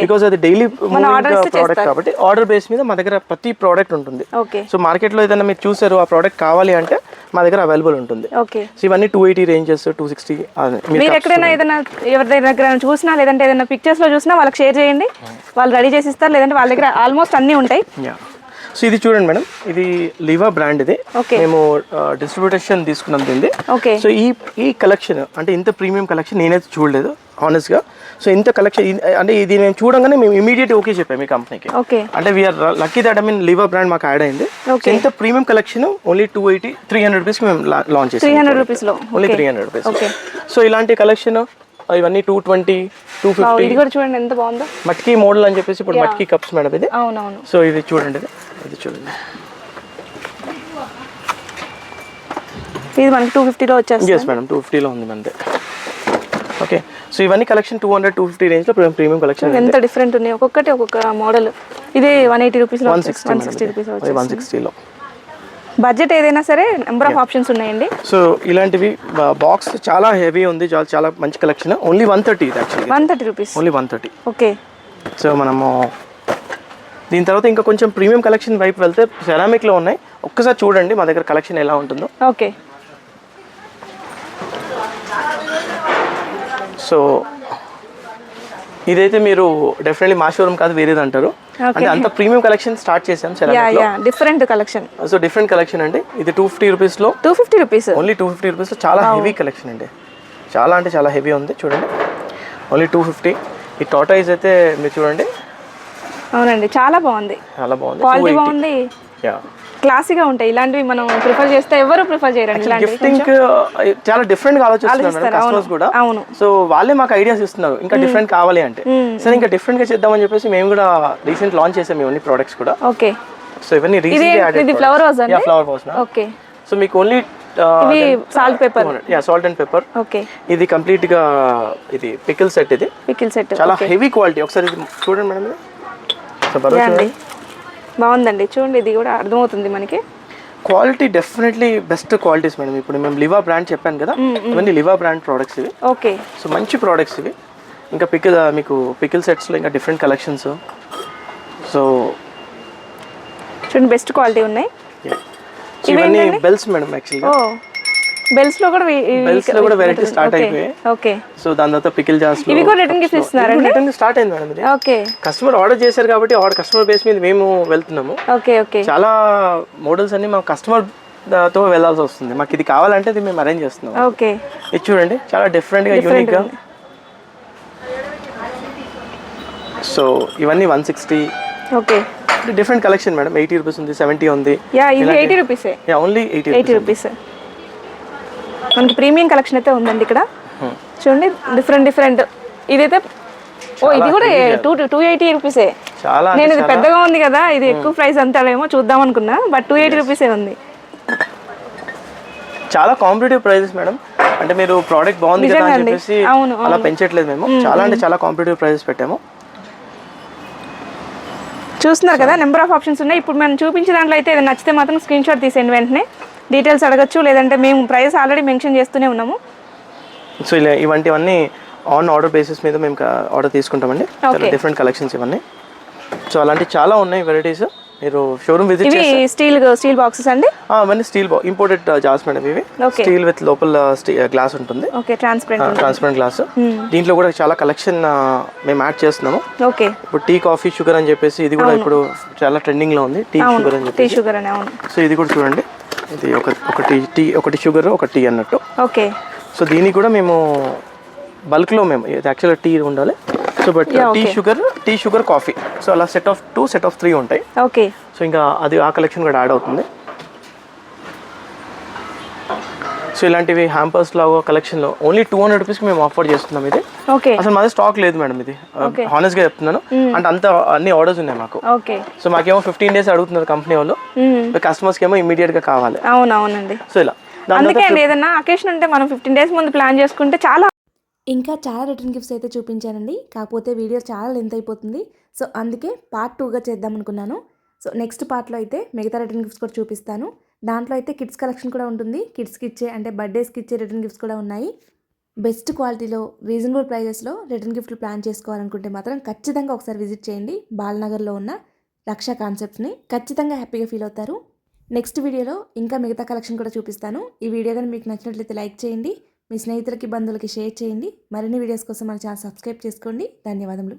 బికాస్ అది డైలీ ప్రోడక్ట్ కాబట్టి ఆర్డర్ బేస్ మీద మా దగ్గర ప్రతి ప్రోడక్ట్ ఉంటుంది. సో మార్కెట్ లో ఏదైనా మీరు చూసారు ఆ ప్రోడక్ట్ కావాలి అంటే మా దగ్గర అవైలబుల్ ఉంటుంది. సో ఇవన్నీ 280 రేంజెస్, 260. మీరు ఎక్కడైనా ఏదైనా ఎవరి దగ్గర చూసినా లేదంటే ఏదైనా పిక్చర్స్ లో చూసినా వాళ్ళకి షేర్ చేయండి, వాళ్ళు రెడీ చేసి ఇస్తారు. లేదంటే వాళ్ళ దగ్గర ఆల్మోస్ట్ అన్ని ఉంటాయి. సో ఇది చూడండి మేడం, ఇది లివా బ్రాండ్. ఇది మేము డిస్ట్రిబ్యూటేషన్ తీసుకున్నాం దీన్ని. సో ఈ కలెక్షన్ అంటే ఇంత ప్రీమియం కలెక్షన్ నేనైతే చూడలేదు హానెస్ట్ గా. సో ఇంత కలెక్షన్ అంటే ఇది నేను చూడంగానే మేము ఇమీడియట్ ఓకే చెప్పాము ఈ కంపెనీకి. అంటే we are lucky that Liva brand మాకు యాడ్ అయింది. ఇంత ప్రీమియం కలెక్షన్ ఓన్లీ 280, 300 రూపీస్ మేము లాంచ్ చేసాం. 300 రూపీస్ లో ఓన్లీ 300 రూపీస్. సో ఇలాంటి కలెక్షన్ ఇవన్నీ 220, 250. ఇది కూడా చూడండి ఎంత బాగుందో, మట్కీ మోడల్ అని చెప్పేసి ఇప్పుడు మట్కీ కప్స్ మేడం ఇది. అవునవును. సో ఇది చూడండి, ఇది చూడండి, ఇది మనకి 250 లో వచ్చేస్తుంది. ఎస్ మేడం, 250 లో ఉంది మనది. ఓకే, సో ఇవన్నీ కలెక్షన్ 200, 250 రేంజ్ లో ప్రీమియం కలెక్షన్. ఎంత డిఫరెంట్ ఉన్నాయి, ఒక్కొక్కటి ఒక్కొక్క మోడల్. ఇది 180 రూపీస్ లో, 160 రూపీస్ లో, 160 లో. బడ్జెట్ ఏదైనా సరే నెంబర్ ఆఫ్ ఆప్షన్స్ ఉన్నాయండి. సో ఇలాంటివి బాక్స్ చాలా హెవీ ఉంది, చాలా మంచి కలెక్షన్. ఓన్లీ 130 ఇది actually. 130 rupees only 130. Okay, so మనము దీని తర్వాత ఇంకా కొంచెం ప్రీమియం కలెక్షన్ వైపు వెళ్తే సెరామిక్ లో ఉన్నాయి. ఒక్కసారి చూడండి మా దగ్గర కలెక్షన్ ఎలా ఉంటుందో. ఓకే, సో ఇదైతే మీరు డెఫినెట్లీ మా షోరూమ్ కాదు వేరేది అంటారు. అంటే అంత ప్రీమియం కలెక్షన్ స్టార్ట్ చేసాం సెరామిక్ లో. Different collection. So different collection అండి. ఇది 250 రూపీస్ లో, 250 రూపీస్ ఓన్లీ 250 రూపీస్ లో చాలా హెవీ కలెక్షన్ అండి. చాలా అంటే చాలా హెవీ ఉంది చూడండి, ఓన్లీ 250. ఈ టాటాయిస్ అయితే మీరు చూడండి. అవునండి, చాలా బాగుంది, చాలా బాగుంది, క్వాలిటీ బాగుంది, క్లాసీగా ఉంటాయి. ఇలాంటివి మనం ప్రిఫర్ చేస్తే ఎవరు ప్రిఫర్ చేయరండి. గిఫ్టింగ్ చాలా డిఫరెంట్ గా ఆలోచిస్తున్నారు కస్టమర్స్ కూడా. అవును, సో వాళ్ళే మాకు ఐడియాస్ ఇస్తున్నారు ఇంకా డిఫరెంట్ కావాలి అంటే. సరే ఇంకా డిఫరెంట్ గా చేద్దామని చెప్పేసి మేము కూడా రీసెంట్ లాంచ్ చేసాం ఇవన్నీ ప్రొడక్ట్స్ కూడా. ఓకే, సో ఇవన్నీ రీసెంట్లీ యాడెడ్. ఇది ఫ్లవర్ వాజ్ అండి. Flower vase. ఓకే, సో మీకు ఓన్లీ ఇది salt pepper. Salt and pepper. Okay, ఇది కంప్లీట్ గా ఇది పికిల్ సెట్. ఇది పికిల్ సెట్ చాలా హెవీ క్వాలిటీ. ఒకసారి ఇది చూడండి మేడం. ఇది బాగుందండి, చూడండి, ఇది కూడా అర్థమవుతుంది మనకి. Quality definitely best qualities madam. ఇప్పుడు మేము లివా బ్రాండ్ చెప్పాను కదా, ఇవన్నీ లివా బ్రాండ్ ప్రోడక్ట్స్ ఇవి. ఓకే, సో మంచి ప్రోడక్ట్స్ ఇవి. ఇంకా మీకు పికిల్ సెట్స్లో ఇంకా డిఫరెంట్ కలెక్షన్స్. సో చూడండి, బెస్ట్ క్వాలిటీ ఉన్నాయి. ఇవన్నీ బెల్స్ మేడం. యాక్చువల్గా బెల్స్ లో కూడా వెరైటీ స్టార్ట్ అయిపోయాయి. ఓకే, సో దాని తర్వాత పికిల్ జార్స్ ఇవి కూడా రిటర్న్ గిఫ్ట్ ఇస్తున్నారండి. రిటర్న్ స్టార్ట్ అయింది మేడం ఇది. ఓకే, కస్టమర్ ఆర్డర్ చేశారు కాబట్టి కస్టమర్ బేస్ మీద మేము వెళ్తున్నాము. ఓకే, ఓకే, చాలా మోడల్స్ అన్ని మా కస్టమర్ తో వెళ్ళాల్సి వస్తుంది. మాకు ఇది కావాలంటే ఇది మేము అరేంజ్ చేస్తున్నాం. ఓకే, ఇది చూడండి, చాలా డిఫరెంట్ గా, యూనిక్ గా. సో ఇవన్నీ 160. Okay, different collection madam. 80 rupees ఉంది, 70 ఉంది. ఇది 80 రూపీస్. Only 80 rupees. మనకి ప్రీమియం కలెక్షన్ అయితే ఉందండి ఇక్కడ. చూడండి, డిఫరెంట్. ఇదైతే ఇది కూడా 280 రూపీసే. నేను ఇది పెద్దగా ఉంది కదా, ఇది ఎక్కువ ప్రైస్ అంటారేమో చూద్దాం అనుకున్నా, బట్ 280 రూపీసే ఉంది. చాలా కాంపిటేటివ్ ప్రైజెస్ మేడం. అంటే మీరు ప్రోడక్ట్ బాగుంది కదా అని చెప్పేసి అలా పెంచట్లేదు మేము. చాలా అంటే చాలా కాంపిటేటివ్ ప్రైజెస్ పెట్టాము. చూస్తున్నారు కదా, నెంబర్ ఆఫ్ ఆప్షన్స్ ఉన్నాయి. ఇప్పుడు మనం చూపించిన దాంట్లో అయితే ఇది నచ్చితే మాత్రం స్క్రీన్ షాట్ తీసేయండి, వెంటనే డీటెయిల్స్ అడగచ్చు. లేదంటే మేము ప్రైస్ ఆల్రెడీ మెన్షన్ చేస్తూనే ఉన్నాము. సో ఇలా ఇవన్నీ ఆన్ ఆర్డర్ బేసిస్ మీద మేము ఆర్డర్ తీసుకుంటామండి. చాలా డిఫరెంట్ కలెక్షన్స్ ఇవన్నీ. సో అలాంటి చాలా ఉన్నాయి వెరైటీస్. మీరు షోరూమ్ విజిట్ ఇవి స్టీల్ బాక్సెస్ అండి. అవన్నీ స్టీల్ ఇంపోర్టెడ్ జార్స్ మేడం ఇవి. స్టీల్ విత్ లోపల గ్లాస్ ఉంటుంది. Okay, transparent glass. దీంట్లో కూడా చాలా కలెక్షన్ మేము యాడ్ చేస్తున్నాము. ఓకే, ఇప్పుడు టీ, కాఫీ, షుగర్ అని చెప్పేసి ఇది కూడా ఇప్పుడు చాలా ట్రెండింగ్ లో ఉంది. టీ షుగర్ అని చెప్పి. సో ఇది కూడా చూడండి, ఇది ఒకటి షుగర్, ఒక టీ అన్నట్టు. ఓకే. సో దీనికి కూడా మేము బల్క్ లో మేము యాక్చువల్గా టీ ఉండాలి. So but tea sugar coffee, so అలా సెట్ ఆఫ్ 2 సెట్ ఆఫ్ 3 ఉంటాయి. ఓకే. సో ఇంకా అది ఆ కలెక్షన్ కూడా యాడ్ అవుతుంది. సో ఇలాంటివి హ్యాంపర్స్ లాగా కలెక్షన్ లో ఓన్లీ 200 రూపీస్కి మేము ఆఫర్ చేస్తున్నాం. ఇది అసలు మాది స్టాక్ లేదు మేడం, ఇది హానెస్ట్ గా చెప్తున్నాను. అంటే అంత అన్ని ఆర్డర్స్ ఉన్నాయి మాకు. సో మాకేమో 15 days అడుగుతున్నారు కంపెనీ వాళ్ళు, కస్టమర్స్ కి ఏమో ఇమీడియట్ గా కావాలి. అవునవునండి. సో ఇలా అందుకే ఏదైనా అకేషన్ ఉంటే మనం 15 days ముందు ప్లాన్ చేసుకుంటే చాలా. ఇంకా చాలా రిటర్న్ గిఫ్ట్స్ అయితే చూపించానండి, కాకపోతే వీడియో చాలా లెంత్ అయిపోతుంది. సో అందుకే పార్ట్ 2గా చేద్దాం అనుకున్నాను. సో నెక్స్ట్ పార్ట్లో అయితే మిగతా రిటర్న్ గిఫ్ట్స్ కూడా చూపిస్తాను. దాంట్లో అయితే కిడ్స్ కలెక్షన్ కూడా ఉంటుంది. కిడ్స్కి ఇచ్చే అంటే బర్త్డేస్కి ఇచ్చే రిటర్న్ గిఫ్ట్స్ కూడా ఉన్నాయి. బెస్ట్ క్వాలిటీలో రీజనబుల్ ప్రైజెస్లో రిటర్న్ గిఫ్ట్లు ప్లాన్ చేసుకోవాలనుకుంటే మాత్రం ఖచ్చితంగా ఒకసారి విజిట్ చేయండి. బాలనగర్లో ఉన్న రక్ష కాన్సెప్ట్స్ని. ఖచ్చితంగా హ్యాపీగా ఫీల్ అవుతారు. నెక్స్ట్ వీడియోలో ఇంకా మిగతా కలెక్షన్ కూడా చూపిస్తాను. ఈ వీడియో కానీ మీకు నచ్చినట్లయితే లైక్ చేయండి, మీ స్నేహితులకి బంధువులకి షేర్ చేయండి. మరిన్ని వీడియోస్ కోసం మన ఛానల్ సబ్స్క్రైబ్ చేసుకోండి. ధన్యవాదములు.